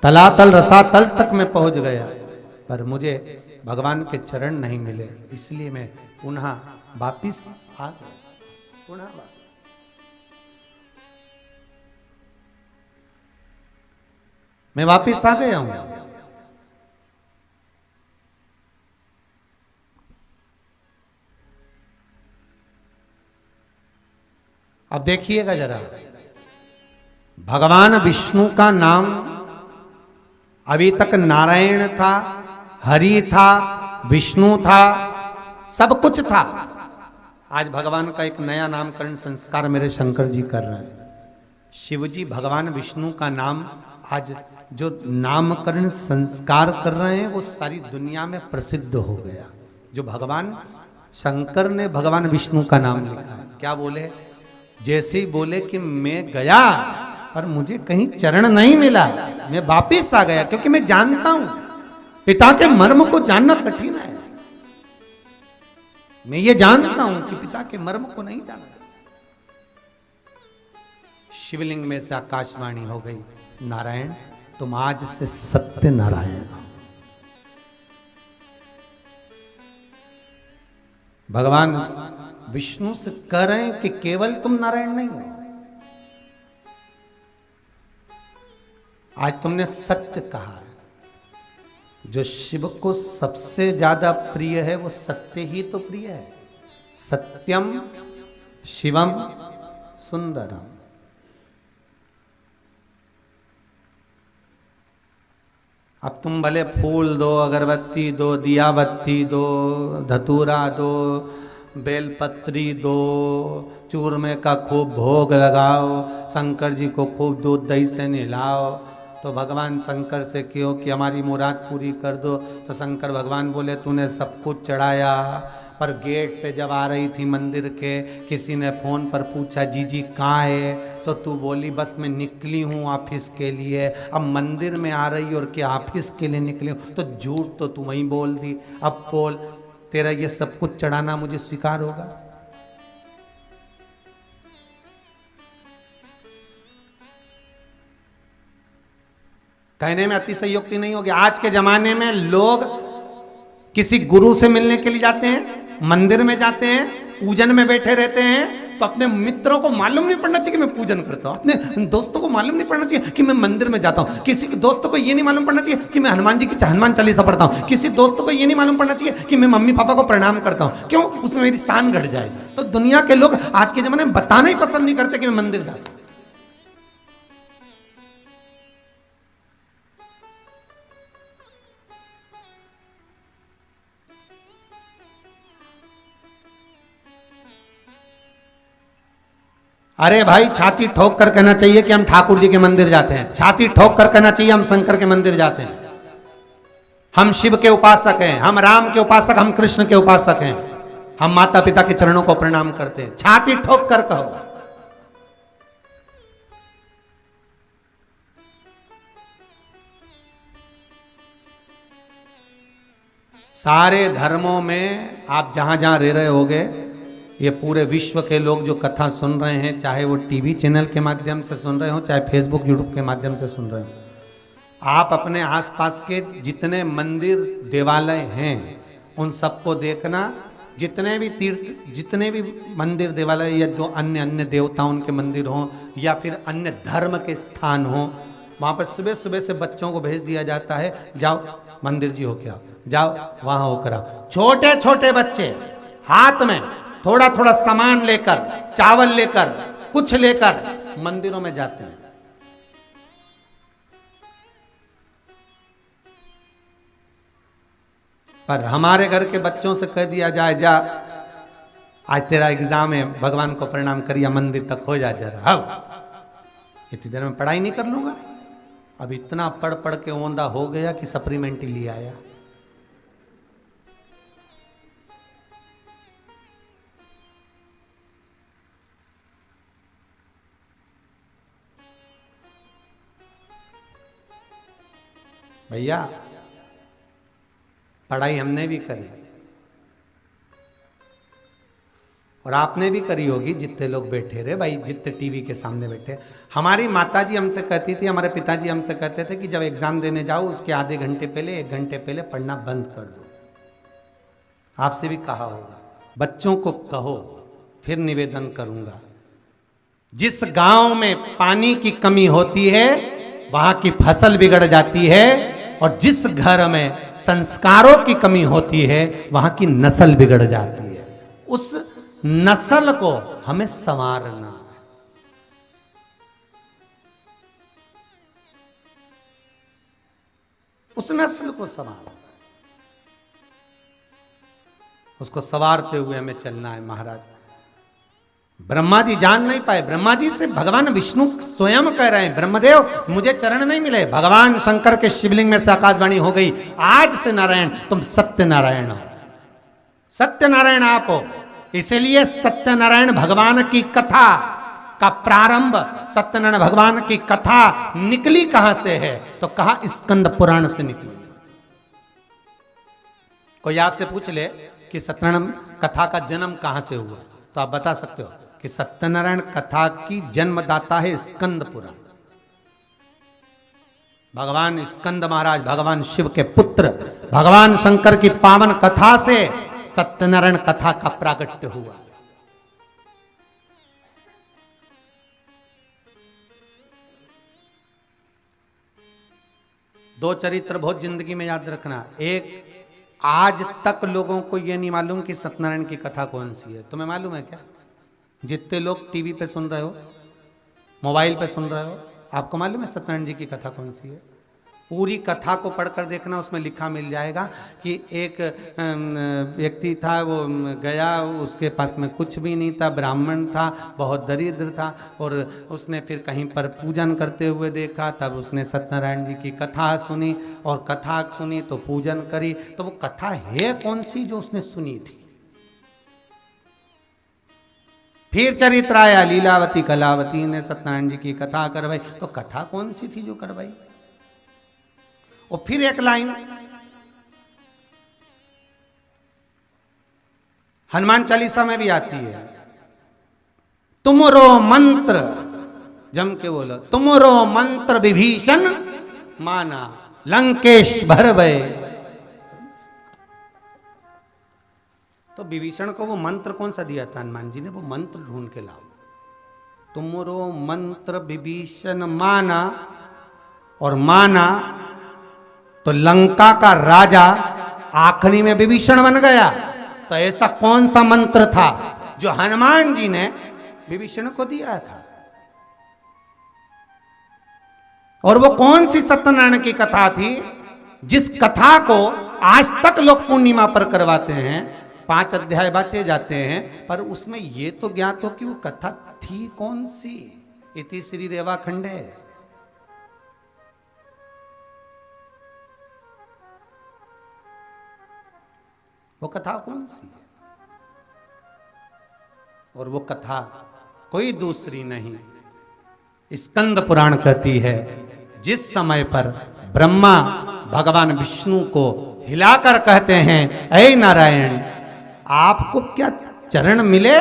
तलातल रसातल तक मैं पहुंच गया, पर मुझे भगवान के चरण नहीं मिले, इसलिए मैं पुनः वापिस आ गया, पुनः वापिस। मैं वापिस आ गया हूं। अब देखिएगा जरा, भगवान विष्णु का नाम अभी तक नारायण था, हरि था, विष्णु था, सब कुछ था। आज भगवान का एक नया नामकरण संस्कार मेरे शंकर जी कर रहे हैं। शिव जी भगवान विष्णु का नाम आज जो नामकरण संस्कार कर रहे हैं वो सारी दुनिया में प्रसिद्ध हो गया। जो भगवान शंकर ने भगवान विष्णु का नाम लिखा है, क्या बोले? जैसे ही बोले कि मैं गया पर मुझे कहीं चरण नहीं मिला, मैं वापिस आ गया, क्योंकि मैं जानता हूं पिता के मर्म को जानना कठिन है। मैं ये जानता हूं कि पिता के मर्म को नहीं जाना। शिवलिंग में से आकाशवाणी हो गई, नारायण तुम आज से सत्य नारायण हो। भगवान विष्णु से कह रहे हैं कि केवल तुम नारायण नहीं हो, आज तुमने सत्य कहा है। जो शिव को सबसे ज्यादा प्रिय है वो सत्य ही तो प्रिय है। सत्यम शिवम सुंदरम। अब तुम भले फूल दो, अगरबत्ती दो, दिया बत्ती दो, धतूरा दो, बेलपत्री दो, चूरमे का खूब भोग लगाओ, शंकर जी को खूब दूध दही से नहलाओ, तो भगवान शंकर से कहो कि हमारी मुराद पूरी कर दो, तो शंकर भगवान बोले तूने सब कुछ चढ़ाया, पर गेट पे जब आ रही थी मंदिर के, किसी ने फ़ोन पर पूछा जीजी कहाँ है, तो तू बोली बस मैं निकली हूँ ऑफिस के लिए। अब मंदिर में आ रही और क्या ऑफिस के लिए निकली हूँ, तो झूठ तो तू वहीं बोल दी। अब बोल तेरा ये सब कुछ चढ़ाना मुझे स्वीकार होगा? कहने में अतिशयोक्ति नहीं होगी। आज के जमाने में लोग किसी गुरु से मिलने के लिए जाते हैं, मंदिर में जाते हैं, पूजन में बैठे रहते हैं, तो अपने मित्रों को मालूम नहीं पड़ना चाहिए कि मैं पूजन करता हूं, अपने दोस्तों को मालूम नहीं पड़ना चाहिए कि मैं मंदिर में जाता हूं, किसी दोस्तों को ये नहीं मालूम पड़ना चाहिए कि मैं हनुमान जी की हनुमान चालीसा पढ़ता हूं, किसी दोस्तों को ये नहीं मालूम पड़ना चाहिए कि मैं मम्मी पापा को प्रणाम करता हूं। क्यों? उसमें मेरी शान घट जाए। तो दुनिया के लोग आज के जमाने में बताना ही पसंद नहीं करते कि मैं मंदिर जाता हूं। अरे भाई छाती ठोक कर कहना चाहिए कि हम ठाकुर जी के मंदिर जाते हैं, छाती ठोक कर कहना चाहिए हम शंकर के मंदिर जाते हैं, हम शिव के उपासक हैं, हम राम के उपासक, हम कृष्ण के उपासक हैं, हम माता पिता के चरणों को प्रणाम करते हैं। छाती ठोक कर कहो। सारे धर्मों में आप जहां जहां रह रहे होगे, ये पूरे विश्व के लोग जो कथा सुन रहे हैं, चाहे वो टीवी चैनल के माध्यम से सुन रहे हो, चाहे फेसबुक यूट्यूब के माध्यम से सुन रहे हो, आप अपने आसपास के जितने मंदिर देवालय हैं उन सबको देखना, जितने भी तीर्थ, जितने भी मंदिर देवालय या जो अन्य अन्य देवताओं के मंदिर हों या फिर अन्य धर्म के स्थान हों, वहाँ पर सुबह सुबह से बच्चों को भेज दिया जाता है, जाओ मंदिर जी होके आओ, जाओ वहाँ होकर आओ। छोटे छोटे बच्चे हाथ में थोड़ा थोड़ा सामान लेकर, चावल लेकर, कुछ लेकर मंदिरों में जाते हैं। पर हमारे घर के बच्चों से कह दिया जाए, जा आज तेरा एग्जाम है, भगवान को प्रणाम करिया, मंदिर तक हो जा जरा, हाँ इतनी देर में पढ़ाई नहीं कर लूंगा। अब इतना पढ़ पढ़ के ओंधा हो गया कि सप्लीमेंट्री ले आया। भैया पढ़ाई हमने भी करी और आपने भी करी होगी, जितने लोग बैठे रहे भाई, जितने टीवी के सामने बैठे। हमारी माताजी हमसे कहती थी, हमारे पिताजी हमसे कहते थे कि जब एग्जाम देने जाओ उसके आधे घंटे पहले, 1 घंटे पहले पढ़ना बंद कर दो। आपसे भी कहा होगा, बच्चों को कहो। फिर निवेदन करूंगा, जिस गांव में पानी की कमी होती है वहां की फसल बिगड़ जाती है, और जिस घर में संस्कारों की कमी होती है वहां की नस्ल बिगड़ जाती है। उस नस्ल को हमें संवारना है। उस नस्ल को संवारना, उसको संवारते हुए हमें चलना है। महाराज ब्रह्मा जी जान नहीं पाए, ब्रह्मा जी से भगवान विष्णु स्वयं कह रहे हैं, ब्रह्मदेव मुझे चरण नहीं मिले। भगवान शंकर के शिवलिंग में से आकाशवाणी हो गई, आज से नारायण तुम सत्यनारायण हो, सत्यनारायण आप हो। इसलिए सत्यनारायण भगवान की कथा का प्रारंभ, सत्यनारायण भगवान की कथा निकली कहां से है, तो कहा स्कंद पुराण से निकली। कोई आपसे पूछ ले कि सत्यनारायण कथा का जन्म कहां से हुआ, तो आप बता सकते हो कि सत्यनारायण कथा की जन्मदाता है स्कंद पुराण। भगवान स्कंद महाराज भगवान शिव के पुत्र, भगवान शंकर की पावन कथा से सत्यनारायण कथा का प्रागट्य हुआ। दो चरित्र बहुत जिंदगी में याद रखना। एक, आज तक लोगों को यह नहीं मालूम कि सत्यनारायण की कथा कौन सी है। तुम्हें मालूम है क्या? जितने लोग टीवी पे सुन रहे हो, मोबाइल पे सुन रहे हो, आपको मालूम है सत्यनारायण जी की कथा कौन सी है? पूरी कथा को पढ़कर देखना, उसमें लिखा मिल जाएगा कि एक व्यक्ति था, वो गया, उसके पास में कुछ भी नहीं था, ब्राह्मण था, बहुत दरिद्र था, और उसने फिर कहीं पर पूजन करते हुए देखा, तब उसने सत्यनारायण जी की कथा सुनी, और कथा सुनी तो पूजन करी। तो वो कथा है कौन सी जो उसने सुनी थी? फिर चरित्र आया, लीलावती कलावती ने सत्यनारायण जी की कथा करवाई, तो कथा कौन सी थी जो करवाई? और फिर एक लाइन हनुमान चालीसा में भी आती है, तुमरो मंत्र, जम के बोलो, तुमरो मंत्र विभीषण माना लंकेश भरवै। तो विभीषण को वो मंत्र कौन सा दिया था हनुमान जी ने? वो मंत्र ढूंढ के लाओ। तुमरो मंत्र विभीषण माना, और माना तो लंका का राजा आखिरी में विभीषण बन गया। तो ऐसा कौन सा मंत्र था जो हनुमान जी ने विभीषण को दिया था? और वो कौन सी सत्यनारायण की कथा थी जिस कथा को आज तक लोग पूर्णिमा पर करवाते हैं, 5 अध्याय बाचे जाते हैं, पर उसमें ये तो ज्ञात हो कि वो कथा थी कौन सी? इति श्री रेवाखंडे। वो कथा कौन सी है? और वो कथा कोई दूसरी नहीं, स्कंद पुराण कहती है, जिस समय पर ब्रह्मा भगवान विष्णु को हिलाकर कहते हैं, ऐ नारायण आपको क्या चरण मिले,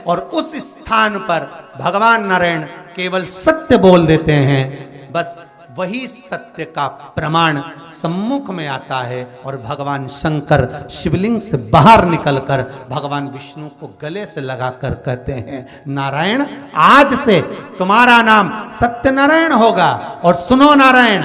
और उस स्थान पर भगवान नारायण केवल सत्य बोल देते हैं, बस वही सत्य का प्रमाण सम्मुख में आता है और भगवान शंकर शिवलिंग से बाहर निकलकर भगवान विष्णु को गले से लगाकर कहते हैं, नारायण आज से तुम्हारा नाम सत्यनारायण होगा। और सुनो नारायण,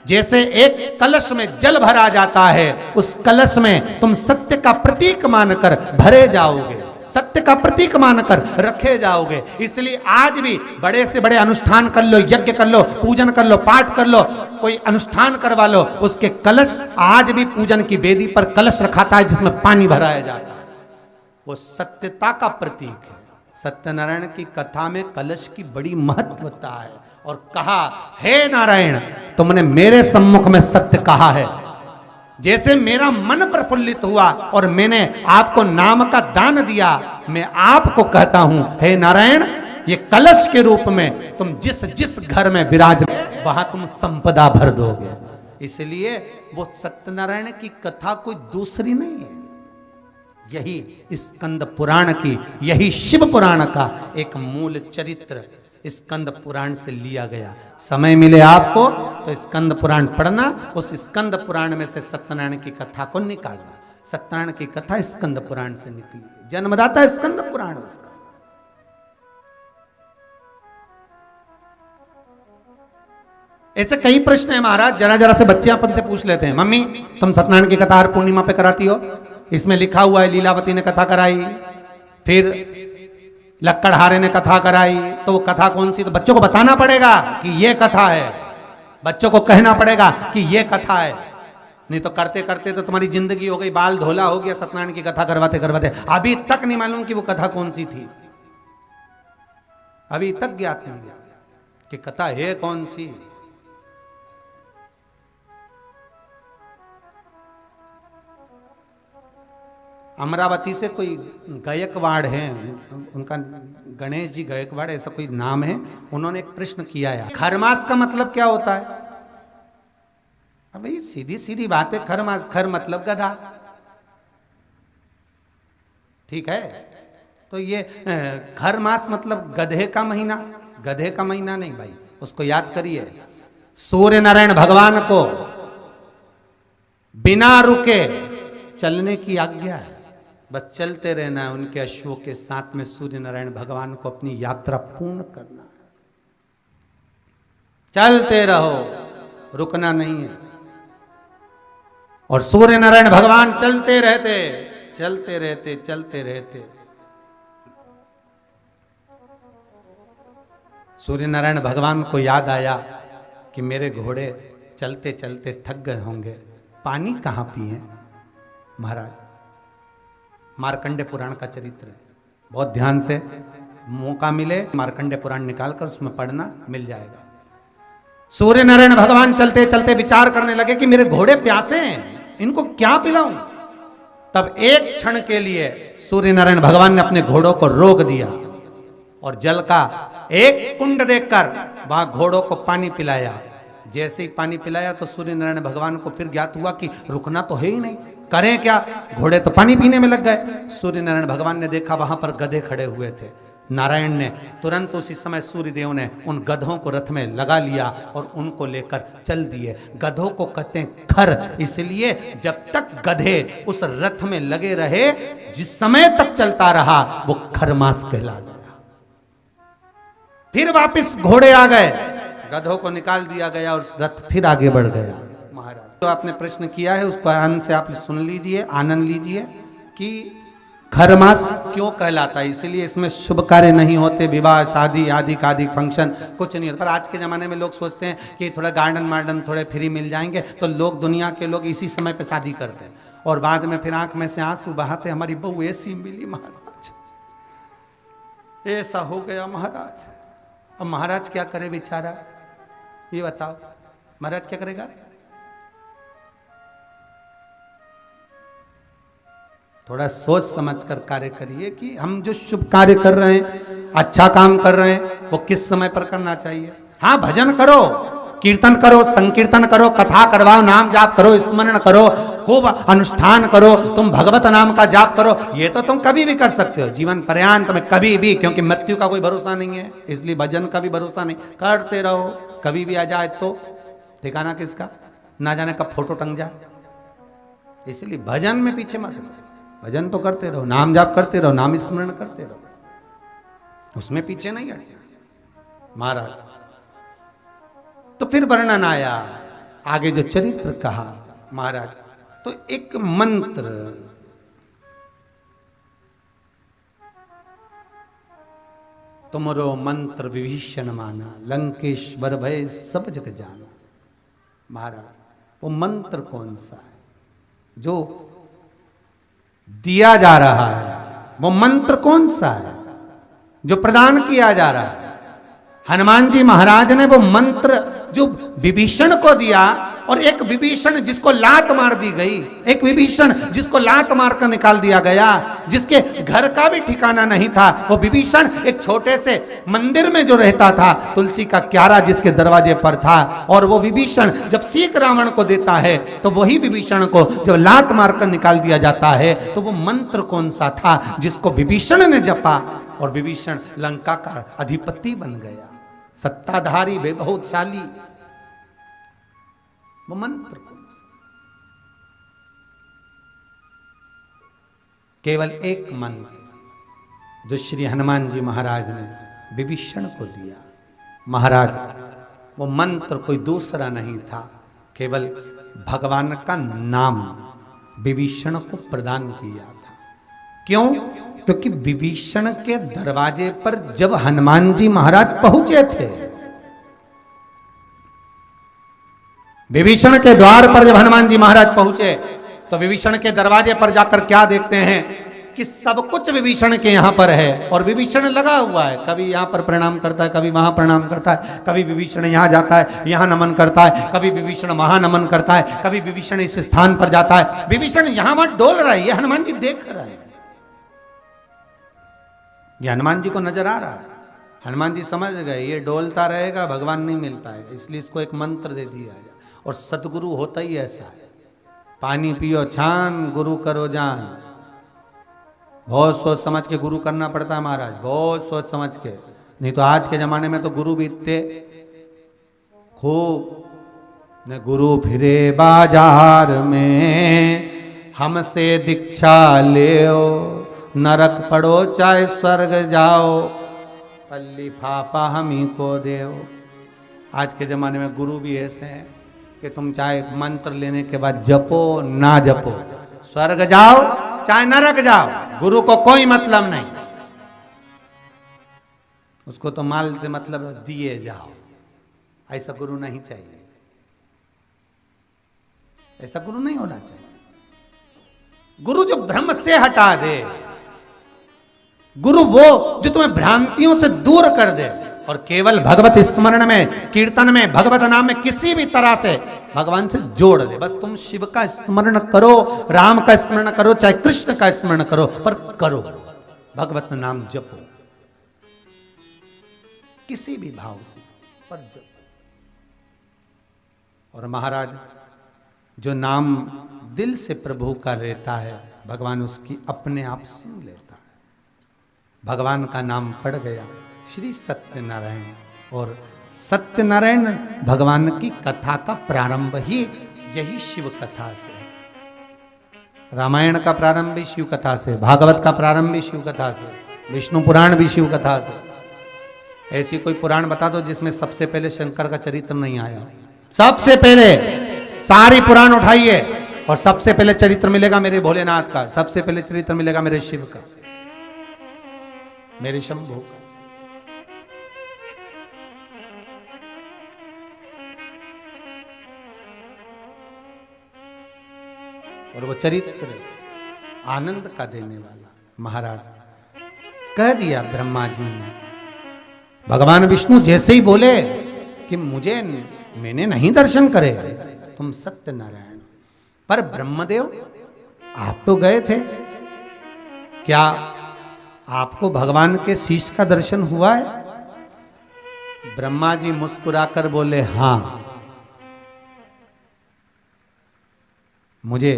जैसे एक कलश में जल भरा जाता है, उस कलश में तुम सत्य का प्रतीक मानकर भरे जाओगे, सत्य का प्रतीक मानकर रखे जाओगे। इसलिए आज भी बड़े से बड़े अनुष्ठान कर लो, यज्ञ कर लो, पूजन कर लो, पाठ कर लो, कोई अनुष्ठान करवा लो, उसके कलश आज भी पूजन की वेदी पर कलश रखाता है जिसमें पानी भराया जाता है, वो सत्यता का प्रतीक है। सत्यनारायण की कथा में कलश की बड़ी महत्वता है। और कहा, हे नारायण तुमने मेरे सम्मुख में सत्य कहा है, जैसे मेरा मन प्रफुल्लित हुआ और मैंने आपको नाम का दान दिया, मैं आपको कहता हूं हे नारायण, ये कलश के रूप में तुम जिस जिस घर में विराज वहां तुम संपदा भर दोगे। इसलिए वो सत्यनारायण की कथा कोई दूसरी नहीं है, यही स्कंद पुराण की, यही शिव पुराण का एक मूल चरित्र स्कंद पुराण से लिया गया। समय मिले आपको तो स्कंद पुराण पढ़ना, उस स्कंद पुराण में से सत्यनारायण की कथा को निकालना। सत्यनारायण की कथा स्कंद पुराण से निकली, जन्मदाता स्कंद पुराण उसका। ऐसे कई प्रश्न है महाराज, जरा जरा से बच्चे अपन से पूछ लेते हैं, मम्मी तुम सत्यनारायण की कथा हर पूर्णिमा पे कराती हो, इसमें लिखा हुआ है लीलावती ने कथा कराई, फिर लक्कड़हारे ने कथा कराई, तो वो कथा कौन सी? तो बच्चों को बताना पड़ेगा कि ये कथा है, बच्चों को कहना पड़ेगा कि ये कथा है, नहीं तो करते करते तो तुम्हारी जिंदगी हो गई, बाल धोला हो गया सत्यनारायण की कथा करवाते करवाते, अभी तक नहीं मालूम कि वो कथा कौन सी थी, अभी तक ज्ञात नहीं कि कथा है कौन सी। अमरावती से कोई गायकवाड़ है, उनका गणेश जी गायकवाड़ ऐसा कोई नाम है, उन्होंने एक प्रश्न किया है, खरमास का मतलब क्या होता है? अब भाई सीधी सीधी बात है, खरमास, खर मतलब गधा, ठीक है, तो ये खरमास मतलब गधे का महीना, गधे का महीना नहीं भाई, उसको याद करिए। सूर्य नारायण भगवान को बिना रुके चलने की आज्ञा है, बस चलते रहना है, उनके अश्वों के साथ में सूर्य नारायण भगवान को अपनी यात्रा पूर्ण करना है, चलते रहो, रुकना नहीं है। और सूर्य नारायण भगवान चलते रहते चलते रहते चलते रहते। सूर्य नारायण भगवान को याद आया कि मेरे घोड़े चलते चलते थक गए होंगे, पानी कहां पिए महाराज। मार्कंडे पुराण का चरित्र है, बहुत ध्यान से मौका मिले मार्कंडे पुराण निकालकर उसमें पढ़ना, मिल जाएगा। सूर्य नारायण भगवान चलते चलते विचार करने लगे कि मेरे घोड़े प्यासे हैं, इनको क्या पिलाऊं। तब एक क्षण के लिए सूर्य नारायण भगवान ने अपने घोड़ों को रोक दिया और जल का एक कुंड देखकर वहां घोड़ों को पानी पिलाया। जैसे ही पानी पिलाया तो सूर्य नारायण भगवान को फिर ज्ञात हुआ कि रुकना तो है ही नहीं, करें क्या, घोड़े तो पानी पीने में लग गए। सूर्य नारायण भगवान ने देखा वहां पर गधे खड़े हुए थे, नारायण ने तुरंत उसी समय सूर्यदेव ने उन गधों को रथ में लगा लिया और उनको लेकर चल दिए। गधों को कहते हैं खर, इसलिए जब तक गधे उस रथ में लगे रहे, जिस समय तक चलता रहा, वो खरमास कहला गया। फिर वापिस घोड़े आ गए, गधों को निकाल दिया गया और रथ फिर आगे बढ़ गया। महाराज तो आपने प्रश्न किया है, उसको आनंद से आप सुन लीजिए, आनंद लीजिए कि खरमास क्यों कहलाता है। इसलिए इसमें शुभ कार्य नहीं होते, विवाह शादी आदि का आदि फंक्शन कुछ नहीं होता। पर आज के ज़माने में लोग सोचते हैं कि थोड़ा गार्डन वार्डन थोड़े फ्री मिल जाएंगे तो लोग, दुनिया के लोग इसी समय पे शादी करते हैं और बाद में फिर आंख में से आंसू बहाते, हमारी बहू ऐसी मिली महाराज, ऐसा हो गया महाराज। अब महाराज क्या करे बेचारा, ये बताओ महाराज क्या करेगा। थोड़ा सोच समझकर कार्य करिए कि हम जो शुभ कार्य कर रहे हैं, अच्छा काम कर रहे हैं, वो किस समय पर करना चाहिए। हाँ, भजन करो, कीर्तन करो, संकीर्तन करो, कथा करवाओ, नाम जाप करो, स्मरण करो, खूब अनुष्ठान करो, तुम भगवत नाम का जाप करो, ये तो तुम कभी भी कर सकते हो जीवन पर्यांत में, कभी भी, क्योंकि मृत्यु का कोई भरोसा नहीं है, इसलिए भजन का भी भरोसा नहीं, करते रहो। कभी भी आ जाए तो ठिकाना किसका, ना जाने कब फोटो टंग जाए। इसलिए भजन में पीछे मत रहो, भजन तो करते रहो, नाम जाप करते रहो, नाम स्मरण करते रहो, उसमें पीछे नहीं हटना महाराज। तो फिर वर्णन आया आगे जो चरित्र कहा महाराज, तो एक मंत्र, तुमरो मंत्र विभीषण माना, लंकेश्वर भय सब जग जाना। महाराज वो मंत्र कौन सा है जो दिया जा रहा है, वो मंत्र कौन सा है जो प्रदान किया जा रहा है? हनुमान जी महाराज ने वो मंत्र जो विभीषण को दिया, और एक विभीषण जिसको लात मार दी गई, एक विभीषण जिसको लात मारकर निकाल दिया गया, जिसके घर का भी ठिकाना नहीं था, वो विभीषण एक छोटे से मंदिर में जो रहता था, तुलसी का क्यारा जिसके दरवाजे पर था, और वो विभीषण जब सीख रावण को देता है तो वही विभीषण को जब लात मारकर निकाल दिया जाता है, तो वो मंत्र कौन सा था जिसको विभीषण ने जपा और विभीषण लंका का अधिपति बन गया, सत्ताधारी वैभवशाली? वो मंत्र कौन सा? केवल एक मंत्र जो श्री हनुमान जी महाराज ने विभीषण को दिया। महाराज वो मंत्र कोई दूसरा नहीं था, केवल भगवान का नाम विभीषण को प्रदान किया था। क्यों? क्योंकि विभीषण के दरवाजे पर जब हनुमान जी महाराज पहुंचे थे, विभीषण के द्वार पर जब हनुमान जी महाराज पहुंचे, तो विभीषण के दरवाजे पर जाकर क्या देखते हैं कि सब कुछ विभीषण के यहां पर है, और विभीषण लगा हुआ है, कभी यहां पर प्रणाम करता है, कभी वहां प्रणाम करता है, कभी विभीषण यहां जाता है, यहां नमन करता है, कभी विभीषण वहां नमन करता है, कभी विभीषण इस स्थान पर जाता है, विभीषण यहां वहां डोल रहा है, ये हनुमान जी देख रहे हैं, ये हनुमान जी को नजर आ रहा है। हनुमान जी समझ गए ये डोलता रहेगा भगवान नहीं मिल पाएगा, इसलिए इसको एक मंत्र दे दिया जाए। और सतगुरु होता ही ऐसा है, पानी पियो छान गुरु करो जान। बहुत सोच समझ के गुरु करना पड़ता है महाराज, बहुत सोच समझ के, नहीं तो आज के जमाने में तो गुरु भी इतने खूब न गुरु फिरे बाजार में हमसे दीक्षा ले, नरक पड़ो चाहे स्वर्ग जाओ, पल्ली फापा हम ही को देओ। आज के जमाने में गुरु भी ऐसे हैं कि तुम चाहे मंत्र लेने के बाद जपो ना जपो, स्वर्ग जाओ चाहे नरक जाओ, गुरु को कोई मतलब नहीं, उसको तो माल से मतलब दिए जाओ। ऐसा गुरु नहीं चाहिए, ऐसा गुरु नहीं होना चाहिए। गुरु जो भ्रम से हटा दे, गुरु वो जो तुम्हें भ्रांतियों से दूर कर दे, और केवल भगवत स्मरण में, कीर्तन में, भगवत नाम में किसी भी तरह से भगवान से जोड़ दे। बस तुम शिव का स्मरण करो, राम का स्मरण करो, चाहे कृष्ण का स्मरण करो, पर करो भगवत नाम जपो, किसी भी भाव से पर जपो। और महाराज जो नाम दिल से प्रभु का रहता है, भगवान उसकी अपने आप सुन लेता है। भगवान का नाम पड़ गया श्री सत्यनारायण, और सत्यनारायण भगवान की कथा का प्रारंभ ही यही शिव कथा से है। रामायण का प्रारंभ भी शिव कथा से, भागवत का प्रारंभ भी शिव कथा से, विष्णु पुराण भी शिव कथा से। ऐसी कोई पुराण बता दो जिसमें सबसे पहले शंकर का चरित्र नहीं आया। सबसे पहले सारी पुराण उठाइए और सबसे पहले चरित्र मिलेगा मेरे भोलेनाथ का, सबसे पहले चरित्र मिलेगा मेरे शिव का, मेरे शंभू का। और वो चरित्र आनंद का देने वाला। महाराज कह दिया ब्रह्मा जी ने, भगवान विष्णु जैसे ही बोले कि मुझे, मैंने नहीं दर्शन करे, तुम सत्यनारायण। पर ब्रह्मदेव आप तो गए थे, क्या आपको भगवान के शीश का दर्शन हुआ है? ब्रह्मा जी मुस्कुराकर बोले, हाँ मुझे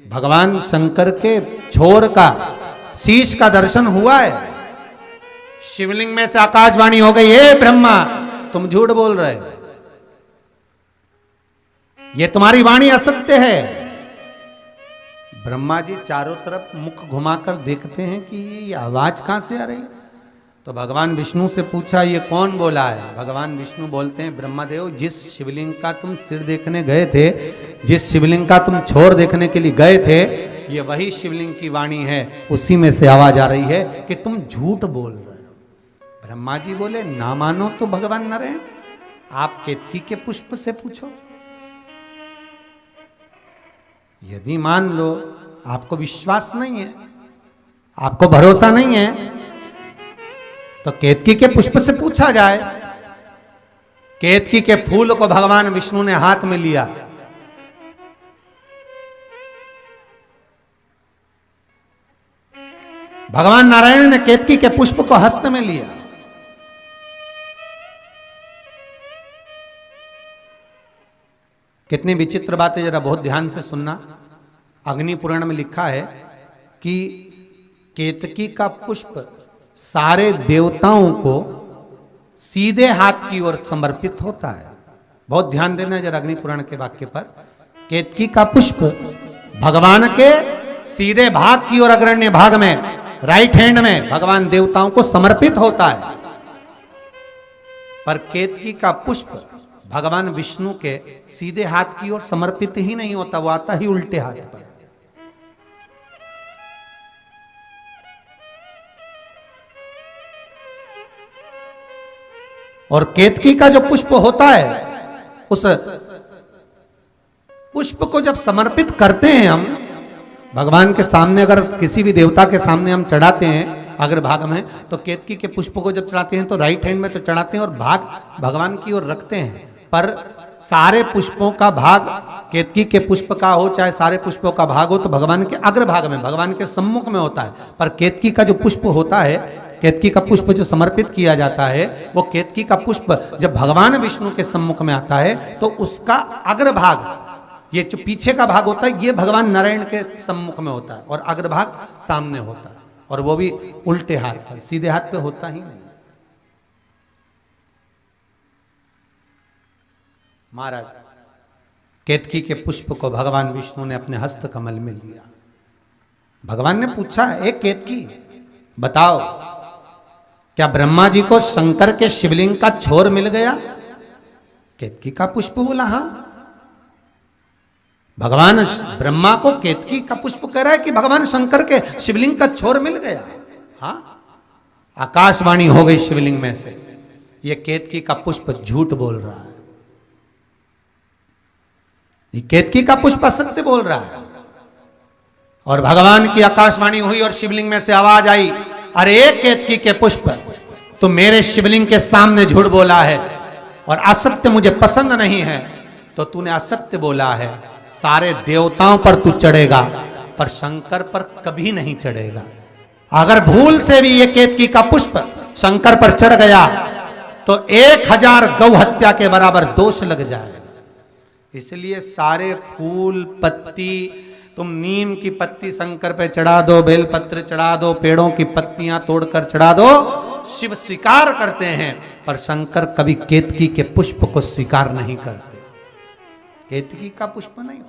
भगवान शंकर के छोर का शीश का दर्शन हुआ है। शिवलिंग में से आकाशवाणी हो गई, हे ब्रह्मा तुम झूठ बोल रहे हो, ये तुम्हारी वाणी असत्य है। ब्रह्मा जी चारों तरफ मुख घुमाकर देखते हैं कि ये आवाज कहां से आ रही है। तो भगवान विष्णु से पूछा ये कौन बोला है। भगवान विष्णु बोलते हैं ब्रह्मदेव, जिस शिवलिंग का तुम सिर देखने गए थे, जिस शिवलिंग का तुम छोर देखने के लिए गए थे, ये वही शिवलिंग की वाणी है। उसी में से आवाज आ रही है कि तुम झूठ बोल रहे हो। ब्रह्मा जी बोले ना मानो तो भगवान नारायण, आप केतकी के पुष्प से पूछो। यदि मान लो आपको विश्वास नहीं है, आपको भरोसा नहीं है, तो केतकी के पुष्प से पूछा जाए। केतकी के फूल को भगवान विष्णु ने हाथ में लिया। भगवान नारायण ने केतकी के पुष्प को हस्त में लिया। कितनी विचित्र बातें, जरा बहुत ध्यान से सुनना। अग्नि पुराण में लिखा है कि केतकी का पुष्प सारे देवताओं को सीधे हाथ की ओर समर्पित होता है। बहुत ध्यान देना जरा अग्नि पुराण के वाक्य पर। केतकी का पुष्प भगवान के सीधे भाग की ओर, अग्रण्य भाग में, राइट हैंड में भगवान देवताओं को समर्पित होता है। पर केतकी का पुष्प भगवान विष्णु के सीधे हाथ की ओर समर्पित ही नहीं होता, वो आता ही उल्टे हाथ पर। और केतकी का जो पुष्प होता है, उस पुष्प को जब समर्पित करते हैं हम भगवान के सामने, अगर किसी भी देवता के सामने हम चढ़ाते हैं अग्रभाग में, तो केतकी के पुष्प को जब चढ़ाते हैं तो राइट हैंड में तो चढ़ाते हैं और भाग भगवान की ओर रखते हैं। पर सारे पुष्पों का भाग, केतकी के पुष्प का हो चाहे सारे पुष्पों का भाग हो, तो भगवान के अग्रभाग में, भगवान के सम्मुख में होता है। पर केतकी का जो पुष्प होता है, केतकी का पुष्प जो समर्पित किया जाता है, वो केतकी का पुष्प जब भगवान विष्णु के सम्मुख में आता है तो उसका अग्रभाग, ये जो पीछे का भाग होता है, ये भगवान नारायण के सम्मुख में होता है और अग्रभाग सामने होता है, और वो भी उल्टे हाथ पर, सीधे हाथ पे होता ही नहीं। महाराज, केतकी के पुष्प को भगवान विष्णु ने अपने हस्त कमल में लिया। भगवान ने पूछा, एक केतकी बताओ, क्या ब्रह्मा जी को शंकर के शिवलिंग का छोर मिल गया? केतकी का पुष्प बोला हाँ। भगवान ब्रह्मा को केतकी का पुष्प कह रहा है कि भगवान शंकर के शिवलिंग का छोर मिल गया। हाँ, आकाशवाणी हो गई शिवलिंग में से, ये केतकी का पुष्प झूठ बोल रहा है, ये केतकी का पुष्प असत्य बोल रहा है। और भगवान की आकाशवाणी हुई और शिवलिंग में से आवाज आई, अरे केतकी के पुष्प, तो मेरे शिवलिंग के सामने झूठ बोला है और असत्य मुझे पसंद नहीं है, तो तूने असत्य बोला है। सारे देवताओं पर तू चढ़ेगा पर शंकर पर कभी नहीं चढ़ेगा। अगर भूल से भी ये केतकी का पुष्प शंकर पर चढ़ गया तो 1000 गौ हत्या के बराबर दोष लग जाएगा। इसलिए सारे फूल पत्ती, तुम नीम की पत्ती शंकर पे चढ़ा दो, बेलपत्र चढ़ा दो, पेड़ों की पत्तियां तोड़कर चढ़ा दो, शिव स्वीकार करते हैं, पर शंकर कभी केतकी के पुष्प को स्वीकार नहीं करते। केतकी का पुष्प नहीं।